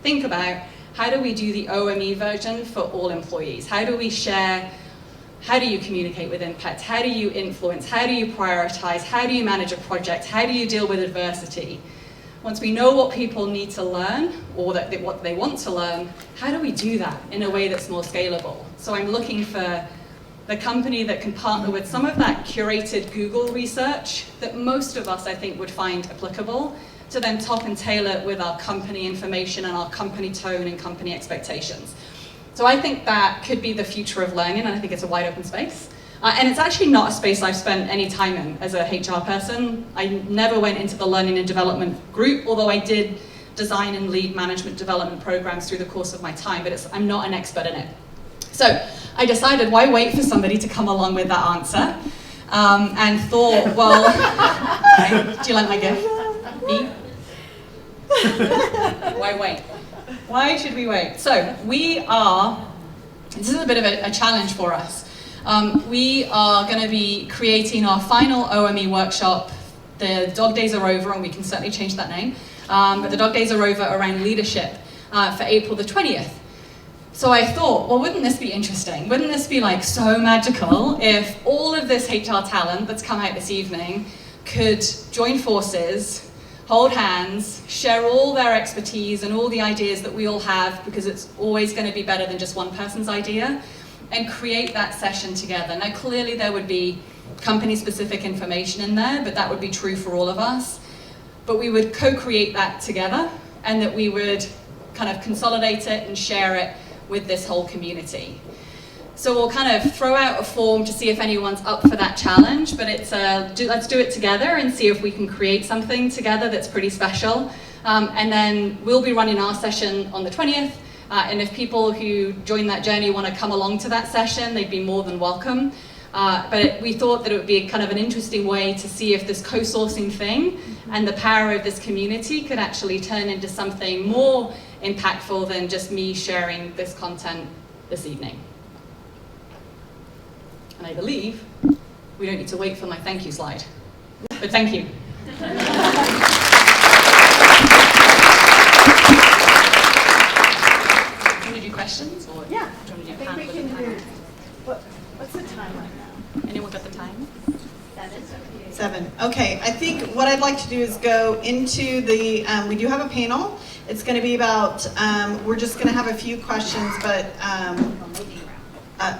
think about how do we do the OME version for all employees? How do we share? How do you communicate with impact? How do you influence? How do you prioritize? How do you manage a project? How do you deal with adversity? Once we know what people need to learn, or what they want to learn, how do we do that in a way that's more scalable? So I'm looking for the company that can partner with some of that curated Google research that most of us, I think, would find applicable, to then top and tailor it with our company information and our company tone and company expectations. So I think that could be the future of learning, and I think it's a wide open space. And it's actually not a space I've spent any time in as a HR person. I never went into the learning and development group, although I did design and lead management development programs through the course of my time, but I'm not an expert in it. So I decided, why wait for somebody to come along with that answer? And thought, well, do you like my gift? E? Why wait? Why should we wait? So this is a bit of a challenge for us. We are going to be creating our final OME workshop. The dog days are over, and we can certainly change that name. But the dog days are over around leadership for April the 20th. So I thought, well, wouldn't this be interesting? Wouldn't this be like so magical if all of this HR talent that's come out this evening could join forces, hold hands, share all their expertise and all the ideas that we all have, because it's always going to be better than just one person's idea, and create that session together. Now, clearly there would be company-specific information in there, but that would be true for all of us. But we would co-create that together, and that we would kind of consolidate it and share it with this whole community. So we'll kind of throw out a form to see if anyone's up for that challenge, but it's let's do it together and see if we can create something together that's pretty special. And then we'll be running our session on the 20th, and if people who join that journey want to come along to that session, they'd be more than welcome. But we thought that it would be kind of an interesting way to see if this co-sourcing thing and the power of this community could actually turn into something more impactful than just me sharing this content this evening. And I believe we don't need to wait for my thank you slide. But thank you. What's the time right now? Anyone got the time? 7. Okay, I think what I'd like to do is go into the, we do have a panel. It's going to be about, we're just going to have a few questions, but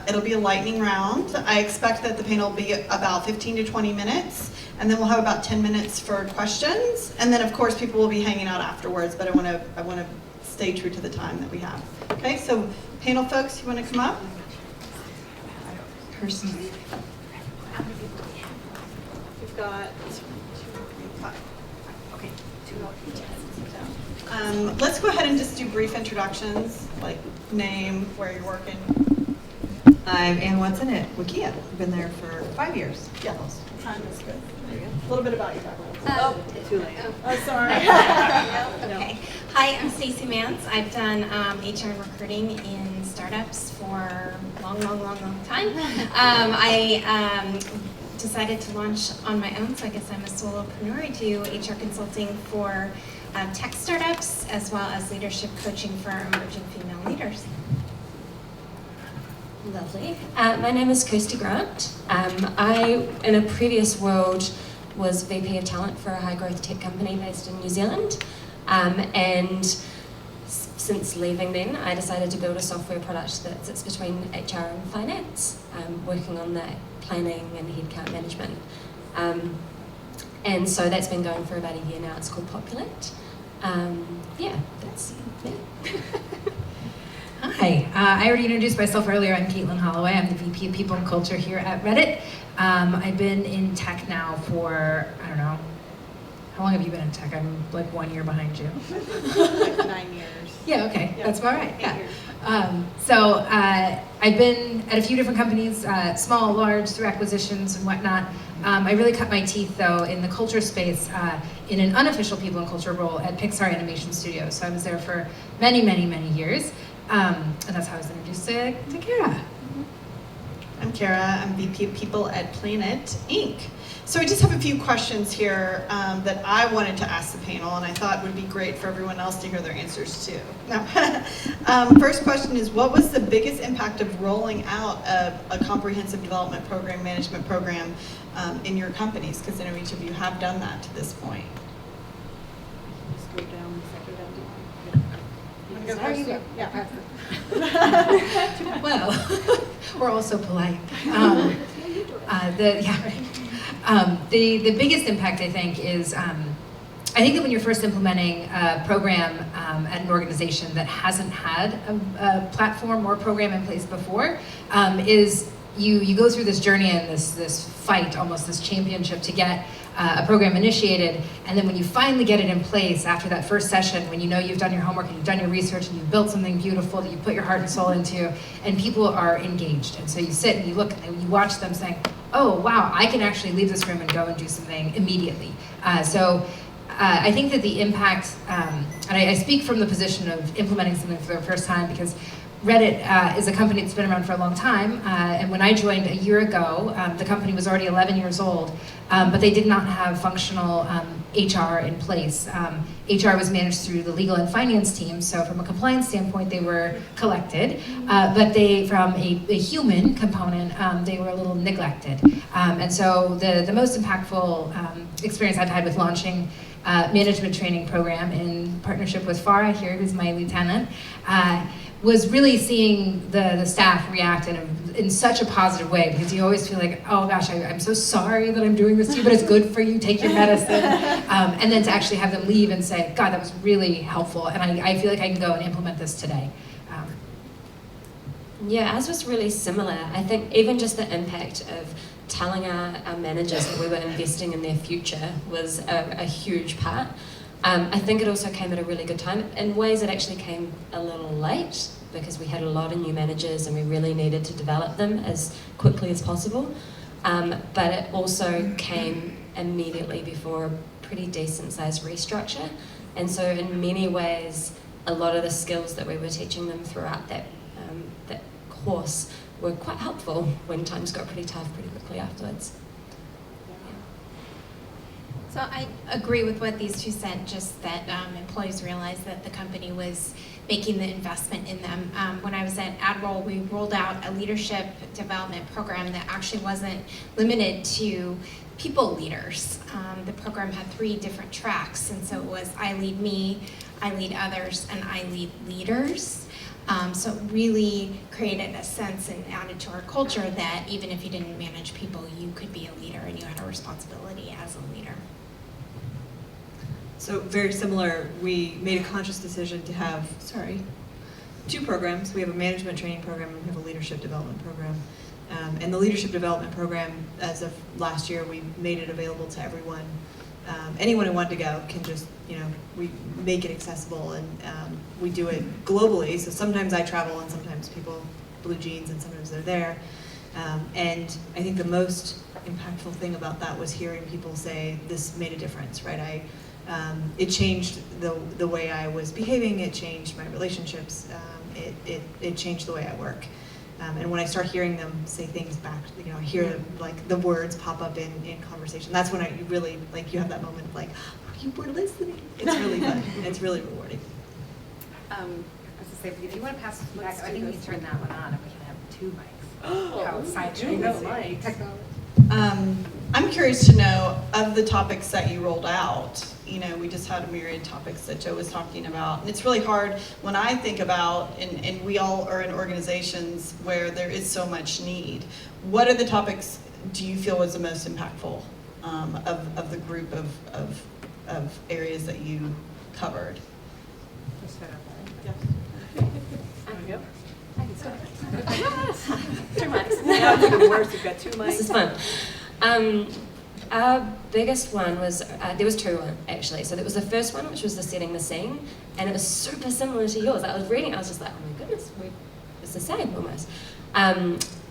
it'll be a lightning round. I expect that the panel will be about 15 to 20 minutes, and then we'll have about 10 minutes for questions. And then, of course, people will be hanging out afterwards, but I want to stay true to the time that we have. Okay, so panel folks, you want to come up? Kirsti. We've got 5. Okay, 2. Let's go ahead and just do brief introductions, like name, where you're working. I'm Ann Watson at Wikia. I've been there for 5 years. Yeah, time is good. There you go. A little bit about your background. Too late. Oh, sorry. Okay. Hi, I'm Stacey Mance. I've done HR and recruiting in startups for a long time. I decided to launch on my own, so I guess I'm a solopreneur. I do HR consulting for tech startups as well as leadership coaching for emerging female leaders. Lovely. My name is Kirsti Grant. I, in a previous world, was VP of Talent for a high-growth tech company based in New Zealand. And since leaving then, I decided to build a software product that sits between HR and finance, working on that planning and headcount management. And so that's been going for about a year now. It's called Populate. Yeah, that's me. Hi, I already introduced myself earlier. I'm Katelin Holloway. I'm the VP of People and Culture here at Reddit. I've been in tech now for, I don't know, how long have you been in tech? I'm like 1 year behind you. Like 9 years. Yeah, okay, Yeah. that's about right. 8 Yeah. years. So I've been at a few different companies, small, large, through acquisitions and whatnot. I really cut my teeth, though, in the culture space in an unofficial People and Culture role at Pixar Animation Studios. So I was there for many years. And that's how I was introduced to Cara. I'm Cara. I'm VP of People at Planet Inc. So I just have a few questions here that I wanted to ask the panel, and I thought would be great for everyone else to hear their answers too. Now, first question is, what was the biggest impact of rolling out a comprehensive development program, management program in your companies? Because I know each of you have done that to this point. Just go down the second down. Yeah. Well, we're all so polite. The biggest impact, I think, is I think that when you're first implementing a program at an organization that hasn't had a platform or program in place before, is you go through this journey and this fight, almost this championship to get a program initiated, and then when you finally get it in place after that first session, when you know you've done your homework and you've done your research and you've built something beautiful that you put your heart and soul into, and people are engaged, and so you sit and you look and you watch them saying, oh wow, I can actually leave this room and go and do something immediately. I think that the impact, and I speak from the position of implementing something for the first time, because Reddit is a company that's been around for a long time, and when I joined a year ago, the company was already 11 years old, but they did not have functional HR in place. HR was managed through the legal and finance team, so from a compliance standpoint, they were collected, but they, from a human component, they were a little neglected. And so the most impactful experience I've had with launching management training program in partnership with Farah here, who's my lieutenant, was really seeing the staff react in such a positive way, because you always feel like, oh gosh, I'm so sorry that I'm doing this to you, but it's good for you, take your medicine. And then to actually have them leave and say, God, that was really helpful, and I feel like I can go and implement this today. Yeah, ours was really similar. I think even just the impact of telling our managers that we were investing in their future was a huge part. I think it also came at a really good time. In ways it actually came a little late, because we had a lot of new managers and we really needed to develop them as quickly as possible. But it also came immediately before a pretty decent sized restructure. And so in many ways, a lot of the skills that we were teaching them throughout that course were quite helpful when times got pretty tough pretty quickly afterwards. So I agree with what these two said, just that employees realized that the company was making the investment in them. When I was at AdRoll, we rolled out a leadership development program that actually wasn't limited to people leaders. The program had 3 different tracks, and so it was I lead me, I lead others, and I lead leaders. So it really created a sense and added to our culture that even if you didn't manage people, you could be a leader and you had a responsibility as a leader. So very similar, we made a conscious decision to have, 2 programs. We have a management training program and we have a leadership development program. And the leadership development program, as of last year, we made it available to everyone. Anyone who wanted to go can just, we make it accessible, and we do it globally. So sometimes I travel and sometimes people blue jeans and sometimes they're there. And I think the most impactful thing about that was hearing people say, this made a difference, right? It changed the way I was behaving, it changed my relationships, it changed the way I work. And when I start hearing them say things back, I hear like the words pop up in conversation. That's when you really, you have that moment of like, oh, you were listening. It's really fun. It's really rewarding. I was going to say, if you want to pass it back, I think we can turn that one on and we can have 2 mics. Outside technology. I'm curious to know, of the topics that you rolled out, we just had a myriad of topics that Joe was talking about. And it's really hard when I think about, and we all are in organizations where there is so much need. What are the topics do you feel was the most impactful of the group of areas that you covered? Now it's even worse, you've got 2 mics. This is fun. Our biggest one was, there was 2 actually. So there was the first one, which was the setting the scene, and it was super similar to yours. I was reading, I was just like, oh my goodness, it's the same almost.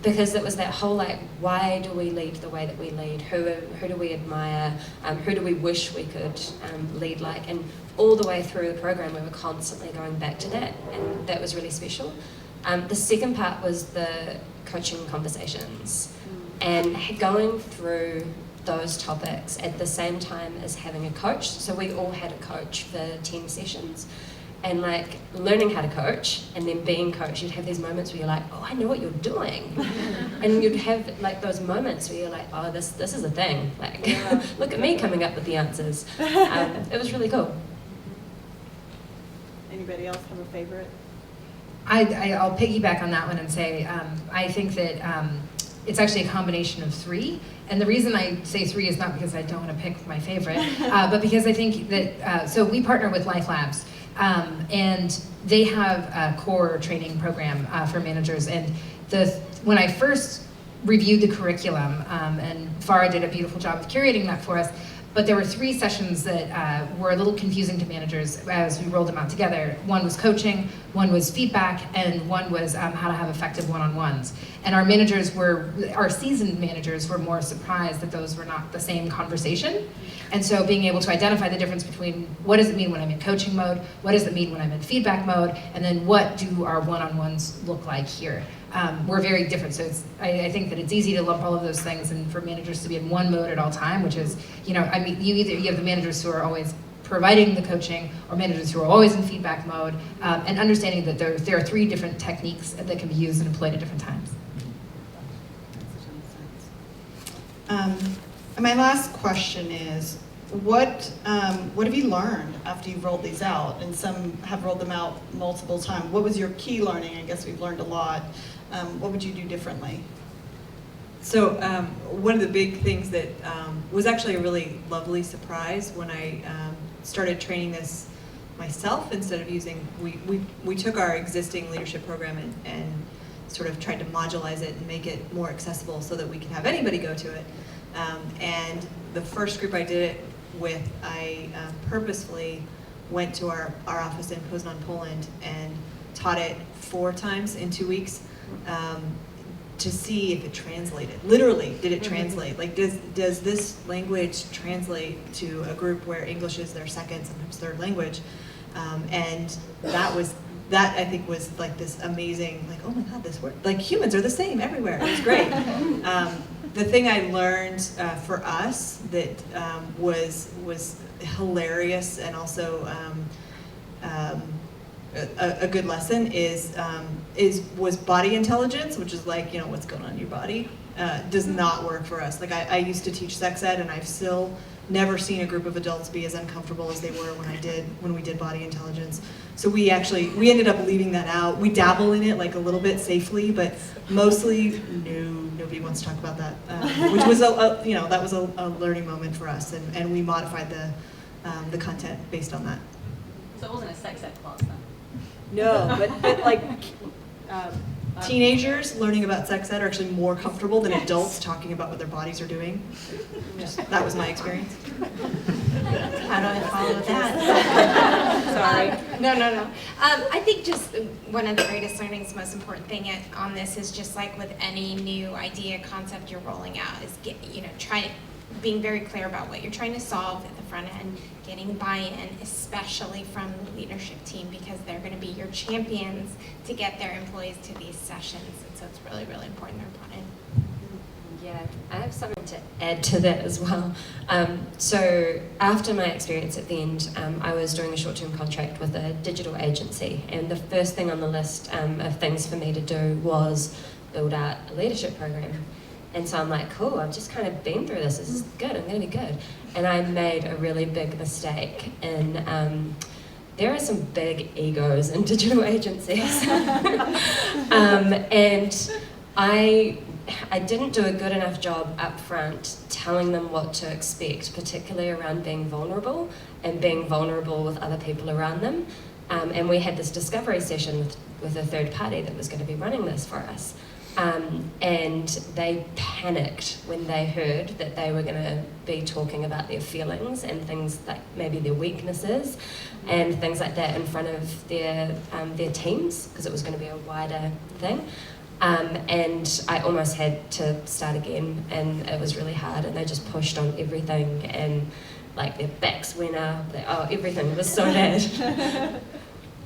Because it was that whole why do we lead the way that we lead? Who do we admire? Who do we wish we could lead like? And all the way through the program, we were constantly going back to that, and that was really special. The second part was the coaching conversations, and going through those topics at the same time as having a coach. So we all had a coach for 10 sessions. And learning how to coach and then being coached, you'd have these moments where you're like, oh, I know what you're doing. And you'd have those moments where you're like, oh, this is a thing. Look at me coming up with the answers. It was really cool. Anybody else have a favorite? I'll piggyback on that one and say, I think that it's actually a combination of 3. And the reason I say 3 is not because I don't want to pick my favorite, but because I think that, so we partner with Life Labs, and they have a core training program for managers. And when I first reviewed the curriculum, and Farah did a beautiful job of curating that for us, but there were 3 sessions that were a little confusing to managers as we rolled them out together. One was coaching, one was feedback, and one was how to have effective one-on-ones. And our seasoned managers were more surprised that those were not the same conversation. And so being able to identify the difference between what does it mean when I'm in coaching mode, what does it mean when I'm in feedback mode, and then what do our one-on-ones look like here? We're very different, so I think that it's easy to lump all of those things and for managers to be in one mode at all time, which is, you have the managers who are always providing the coaching, or managers who are always in feedback mode, and understanding that there are 3 different techniques that can be used and employed at different times. And my last question is, what have you learned after you've rolled these out? And some have rolled them out multiple times. What was your key learning? I guess we've learned a lot. What would you do differently? So one of the big things that was actually a really lovely surprise when I started training this myself instead of using, we took our existing leadership program and sort of tried to modularize it and make it more accessible so that we can have anybody go to it. And the first group I did it with, I purposefully went to our office in Poznan, Poland, and taught it 4 times in 2 weeks to see if it translated. Literally, did it translate? Does this language translate to a group where English is their second, sometimes third language? And that I think was this amazing, oh my God, this worked. Humans are the same everywhere. It was great. the thing I learned for us that was hilarious and also a good lesson was body intelligence, which is like, what's going on in your body, does not work for us. Like I used to teach sex ed, and I've still never seen a group of adults be as uncomfortable as they were when we did body intelligence. So we ended up leaving that out. We dabble in it like a little bit safely, but mostly nobody wants to talk about that, which was that was a learning moment for us, and we modified the content based on that. So it wasn't a sex ed class then? No, but like teenagers learning about sex ed are actually more comfortable than adults talking about what their bodies are doing. That was my experience. How do I follow that? Sorry. No. I think just one of the greatest learnings, most important thing on this is just like with any new idea, concept you're rolling out is being very clear about what you're trying to solve at the front end, getting buy-in, especially from the leadership team, because they're going to be your champions to get their employees to these sessions. And so it's really, really important they're brought in. Yeah, I have something to add to that as well. So after my experience at the end, I was doing a short-term contract with a digital agency, and the first thing on the list of things for me to do was build out a leadership program. And so I'm like, cool, I've just kind of been through this. This is good, I'm going to be good. And I made a really big mistake. And there are some big egos in digital agencies. And I didn't do a good enough job up front telling them what to expect, particularly around being vulnerable and being vulnerable with other people around them. And we had this discovery session with a third party that was going to be running this for us. And they panicked when they heard that they were going to be talking about their feelings and things like maybe their weaknesses and things like that in front of their teams, because it was going to be a wider thing. And I almost had to start again, and it was really hard, and they just pushed on everything, and like their backs went up, everything was so bad.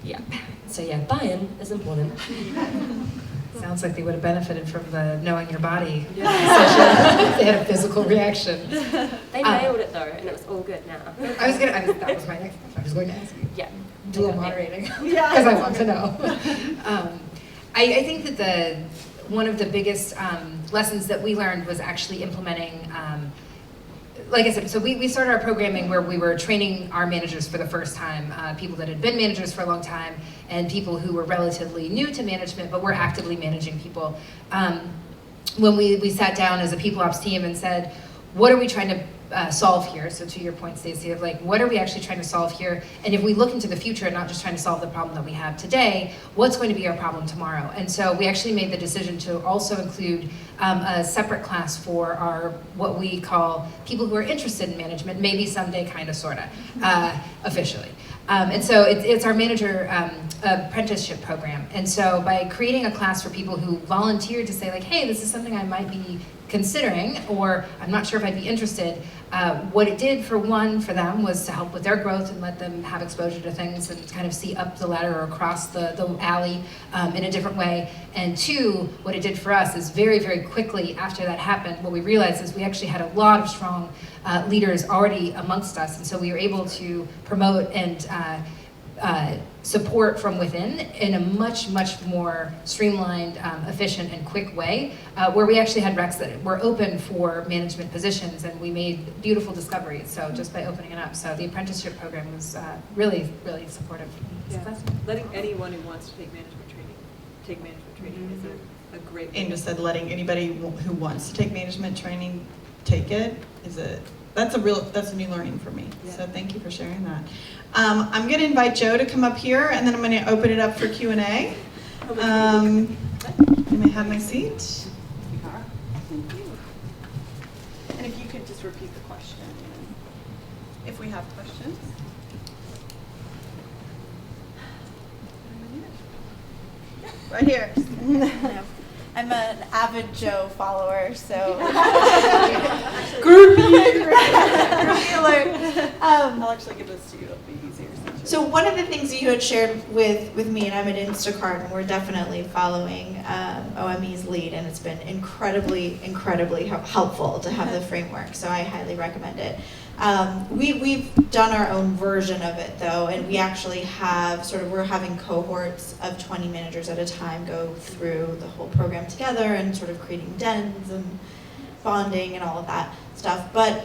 Yeah. So yeah, buy-in is important. Sounds like they would have benefited from the knowing your body session. They had a physical reaction. They nailed it though, and it was all good now. That was my next question. I was going to ask you. Yeah. Dual moderating, because I want to know. I think that one of the biggest lessons that we learned was actually implementing, like I said, so we started our programming where we were training our managers for the first time, people that had been managers for a long time, and people who were relatively new to management, but were actively managing people. When we sat down as a people ops team and said, what are we trying to solve here? So to your point, Stacey, of like, what are we actually trying to solve here? And if we look into the future and not just trying to solve the problem that we have today, what's going to be our problem tomorrow? And so we actually made the decision to also include a separate class for our, what we call people who are interested in management, maybe someday, kind of, sort of, officially. And so it's our manager apprenticeship program. And so by creating a class for people who volunteered to say like, hey, this is something I might be considering, or I'm not sure if I'd be interested, what it did for them was to help with their growth and let them have exposure to things and kind of see up the ladder or across the alley in a different way. And two, what it did for us is very, very quickly after that happened, what we realized is we actually had a lot of strong leaders already amongst us. And so we were able to promote and support from within in a much, much more streamlined, efficient, and quick way, where we actually had recs that were open for management positions, and we made beautiful discoveries, so just by opening it up. So the apprenticeship program was really, really supportive. Yeah. Letting anyone who wants to take management training is a great way. And just said letting anybody who wants to take management training take it that's a new learning for me. Yeah. So thank you for sharing that. I'm going to invite Joe to come up here, and then I'm going to open it up for Q&A. Can I have my seat? Cara, thank you. And if you could just repeat the question, if we have questions. Right here. I'm an avid Joe follower, so groupie alert. I'll actually give this to you. It'll be easier since So one of the things that you had shared with me, and I'm at Instacart, and we're definitely following OME's lead, and it's been incredibly helpful to have the framework, so I highly recommend it. We've done our own version of it though, and we actually have we're having cohorts of 20 managers at a time go through the whole program together and sort of creating dens and bonding and all of that stuff. But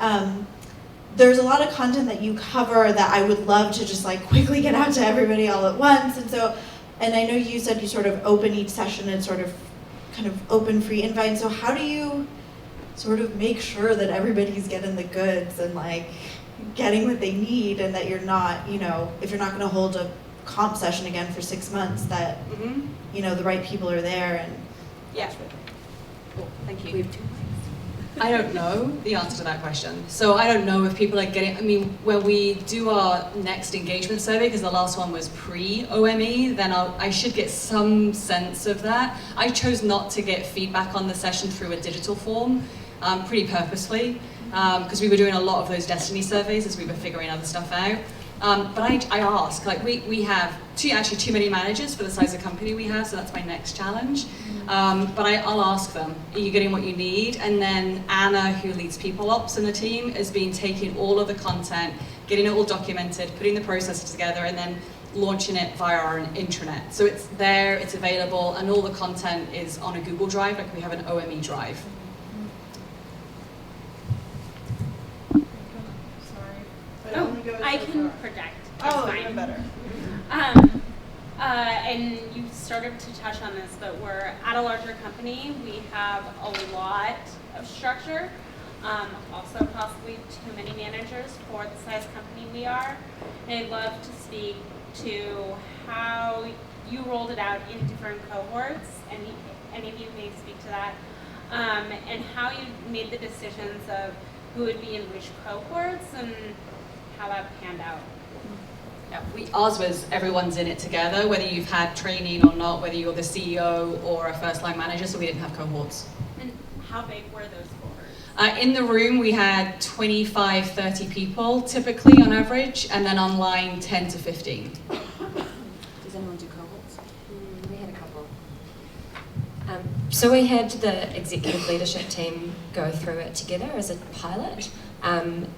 there's a lot of content that you cover that I would love to just like quickly get out to everybody all at once. And I know you said you sort of open each session and sort of kind of open free invite. So how do you sort of make sure that everybody's getting the goods and like getting what they need, and that you're not, you know, if you're not going to hold a comp session again for 6 months, that you know the right people are there and Yeah. Cool. Thank you. I don't know the answer to that question. So I don't know if people are getting, I mean, when we do our next engagement survey, because the last one was pre-OME, then I should get some sense of that. I chose not to get feedback on the session through a digital form, pretty purposefully, because we were doing a lot of those destiny surveys as we were figuring other stuff out. But I ask, like we have too many managers for the size of company we have, so that's my next challenge. But I'll ask them, are you getting what you need? And then Anna, who leads People Ops in the team, has been taking all of the content, getting it all documented, putting the processes together, and then launching it via our intranet. So it's there, it's available, and all the content is on a Google Drive, like we have an OME drive. I can project. It's Oh, fine. even better. And you started to touch on this, but we're at a larger company. We have a lot of structure. Also possibly too many managers for the size company we are. And I'd love to speak to how you rolled it out in different cohorts. Any of you may speak to that. And how you made the decisions of who would be in which cohorts and how that panned out. Yeah, ours was everyone's in it together, whether you've had training or not, whether you're the CEO or a first line manager, so we didn't have cohorts. And how big were those cohorts? In the room, we had 25, 30 people, typically on average, and then online, 10 to 15. Does anyone do cohorts? We had a couple. So we had the executive leadership team go through it together as a pilot.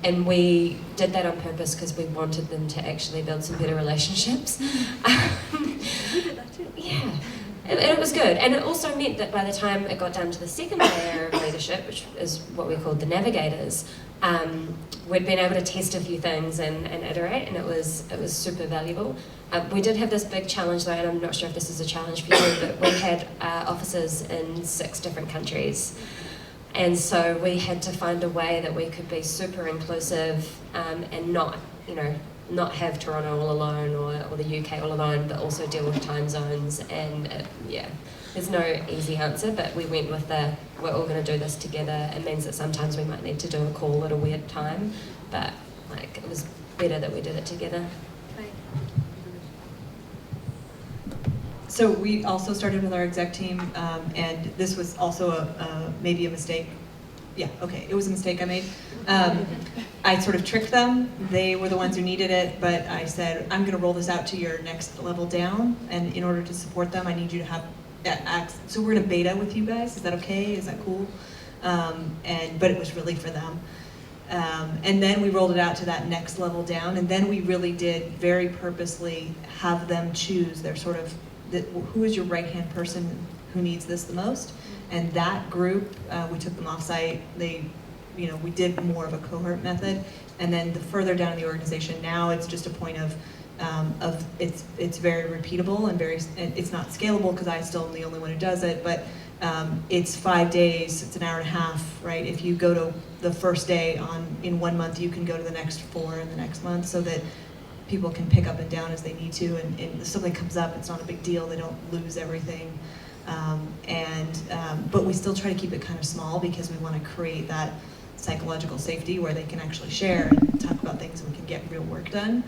And we did that on purpose because we wanted them to actually build some better relationships. We did that too. Yeah, and it was good. And it also meant that by the time it got down to the second layer of leadership, which is what we called the navigators, we'd been able to test a few things and iterate, and it was super valuable. We did have this big challenge though, and I'm not sure if this is a challenge for you, but we had offices in 6 different countries. And so we had to find a way that we could be super inclusive and not have Toronto all alone or the UK all alone, but also deal with time zones. And there's no easy answer, but we went with we're all going to do this together. It means that sometimes we might need to do a call at a weird time, but like it was better that we did it together. So we also started with our exec team, and this was also maybe a mistake. Yeah, okay, it was a mistake I made. I sort of tricked them. They were the ones who needed it, but I said, I'm gonna roll this out to your next level down, and in order to support them, I need you to have access. So we're in a beta with you guys, is that okay? Is that cool? But it was really for them. And then we rolled it out to that next level down, and then we really did very purposely have them choose their sort of, who is your right-hand person who needs this the most? And that group, we took them off-site. We did more of a cohort method. And then the further down in the organization, now it's just a point of it's very repeatable and it's not scalable because I still am the only one who does it, but it's 5 days, it's an hour and a half, right? If you go to the first day in 1 month, you can go to the next 4 in the next month, so that people can pick up and down as they need to, and if something comes up, it's not a big deal, they don't lose everything. But we still try to keep it kind of small because we want to create that psychological safety where they can actually share and talk about things and we can get real work done.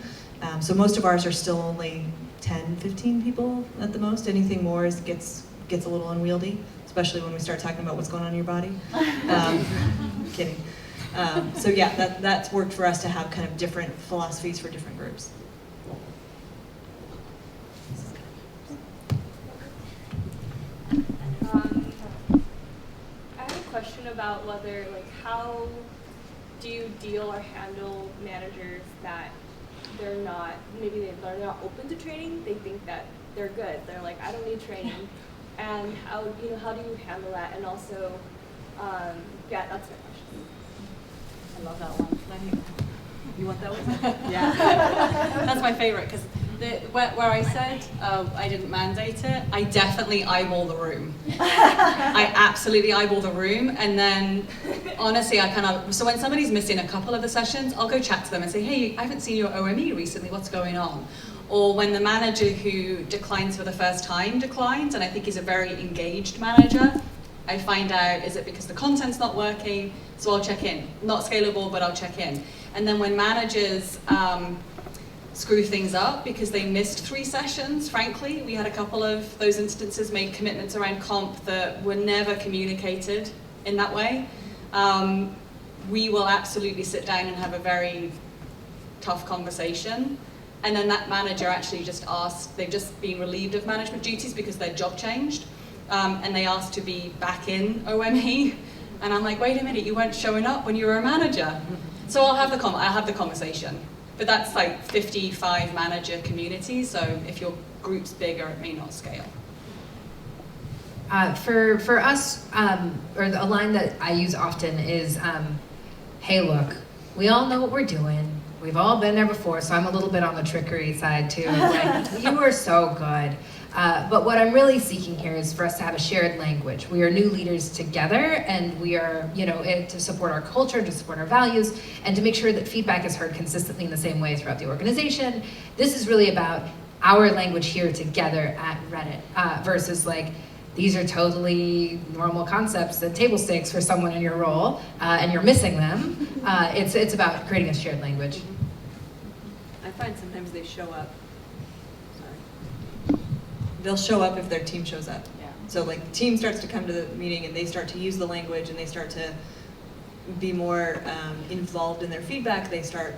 So most of ours are still only 10, 15 people at the most. Anything more gets a little unwieldy, especially when we start talking about what's going on in your body. Kidding. So yeah, that's worked for us to have kind of different philosophies for different groups. question about whether, like, how do you deal or handle managers that they're not, maybe they're not open to training, they think that they're good, they're like, I don't need training, and how do you handle that, and also, yeah, that's my question. I love that one. You want that one? Yeah. That's my favorite, because where I said I didn't mandate it, I definitely eyeball the room. I absolutely eyeball the room, and then honestly, so when somebody's missing a couple of the sessions, I'll go chat to them and say, hey, I haven't seen your OME recently, what's going on? Or when the manager who declines for the first time declines, and I think he's a very engaged manager, I find out, is it because the content's not working? So I'll check in. Not scalable, but I'll check in. And then when managers screw things up because they missed 3 sessions, frankly, we had a couple of those instances, made commitments around comp that were never communicated in that way. We will absolutely sit down and have a very tough conversation. And then that manager actually just asked, they've just been relieved of management duties because their job changed. And they asked to be back in OME. And I'm like, wait a minute, you weren't showing up when you were a manager. So I'll have the conversation. But that's like 55 manager communities, so if your group's bigger, it may not scale. For us, or a line that I use often is, hey look, we all know what we're doing. We've all been there before, so I'm a little bit on the trickery side too. Like, you were so good. But what I'm really seeking here is for us to have a shared language. We are new leaders together, and we are, to support our culture, to support our values, and to make sure that feedback is heard consistently in the same way throughout the organization. This is really about our language here together at Reddit versus like, these are totally normal concepts and table stakes for someone in your role, and you're missing them. It's about creating a shared language. I find sometimes they show up. They'll show up if their team shows up. Yeah. So like the team starts to come to the meeting and they start to use the language and they start to be more involved in their feedback. They start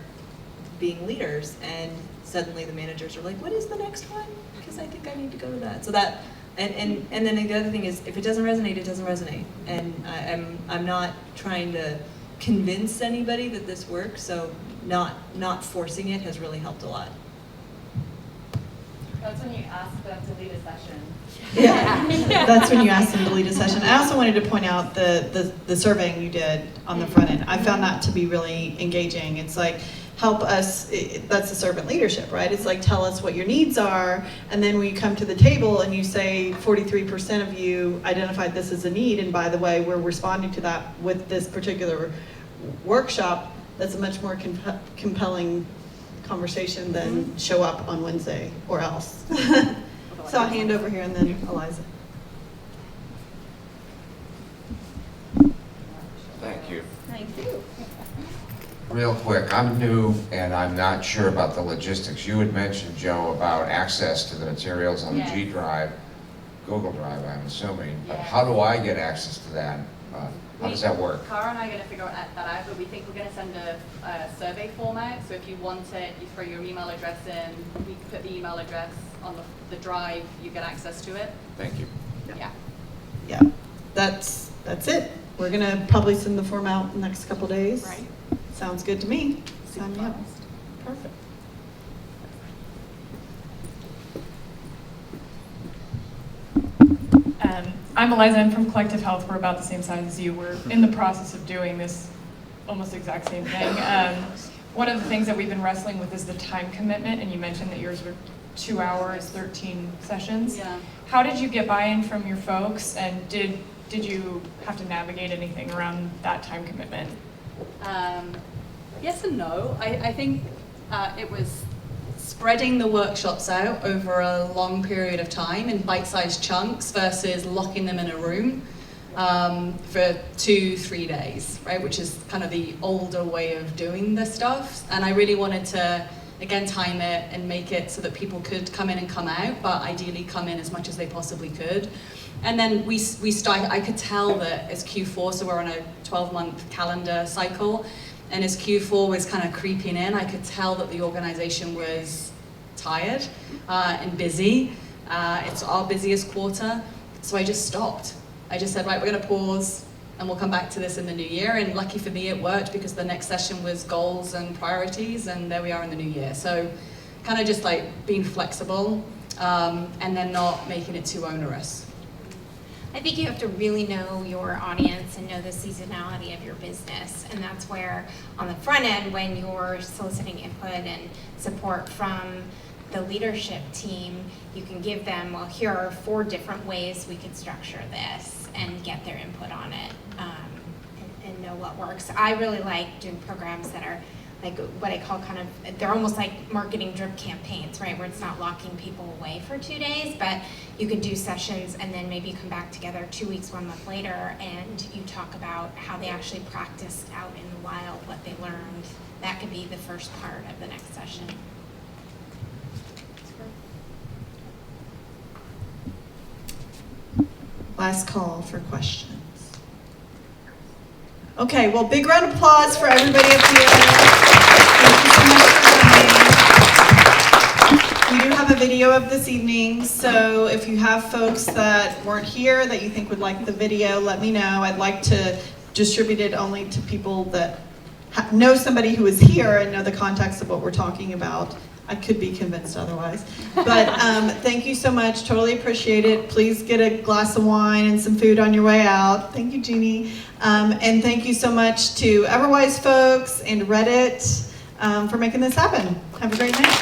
being leaders, and suddenly the managers are like, what is the next one? Because I think I need to go to that. So that, and then the other thing is, if it doesn't resonate, it doesn't resonate. And I'm not trying to convince anybody that this works, so not forcing it has really helped a lot. That's when you ask them to lead a session. Yeah, that's when you ask them to lead a session. I also wanted to point out the surveying you did on the front end. I found that to be really engaging. It's like, help us, that's the servant leadership, right? It's like, tell us what your needs are, and then we come to the table and you say 43% of you identified this as a need, and by the way, we're responding to that with this particular workshop. That's a much more compelling conversation than show up on Wednesday or else. So I'll hand over here and then Eliza. Thank you. Thank you. Real quick, I'm new and I'm not sure about the logistics. You had mentioned, Joe, about access to the materials on the G Drive, Google Drive, I'm assuming. But how do I get access to that? How does that work? Cara and I are going to figure that out, but we think we're going to send a survey form out. So if you want it, you throw your email address in, we put the email address on the drive, you get access to it. Thank you. Yeah. Yeah, that's it. We're gonna probably send the form out in the next couple days. Right. Sounds good to me. Sign me up. Perfect. I'm Eliza. I'm from Collective Health. We're about the same size as you. We're in the process of doing this almost exact same thing. One of the things that we've been wrestling with is the time commitment, and you mentioned that yours were 2 hours, 13 sessions. Yeah. How did you get buy-in from your folks, and did you have to navigate anything around that time commitment? Yes and no. I think it was spreading the workshops out over a long period of time in bite-sized chunks versus locking them in a room for 2-3 days, right? Which is kind of the older way of doing this stuff. And I really wanted to, again, time it and make it so that people could come in and come out, but ideally come in as much as they possibly could. And then we started, I could tell that as Q4, so we're on a 12-month calendar cycle, and as Q4 was kind of creeping in, I could tell that the organization was tired and busy. It's our busiest quarter, so I just stopped. I just said, right, we're gonna pause, and we'll come back to this in the new year. And lucky for me, it worked because the next session was goals and priorities, and there we are in the new year. So kind of just like being flexible, and then not making it too onerous. I think you have to really know your audience and know the seasonality of your business. And that's where, on the front end, when you're soliciting input and support from the leadership team, you can give them, well, here are 4 different ways we could structure this and get their input on it, and know what works. I really like doing programs that are like what I call kind of, they're almost like marketing drip campaigns, right? Where it's not locking people away for 2 days, but you could do sessions and then maybe come back together 2 weeks, 1 month later, and you talk about how they actually practiced out in the wild, what they learned. That could be the first part of the next session. Last call for questions. Okay, well, big round of applause for everybody up here. Thank you so much for coming. We do have a video of this evening, so if you have folks that weren't here that you think would like the video, let me know. I'd like to distribute it only to people that know somebody who is here and know the context of what we're talking about. I could be convinced otherwise. But thank you so much. Totally appreciate it. Please get a glass of wine and some food on your way out. Thank you, Jeannie. And thank you so much to Everwise folks and Reddit for making this happen. Have a great night.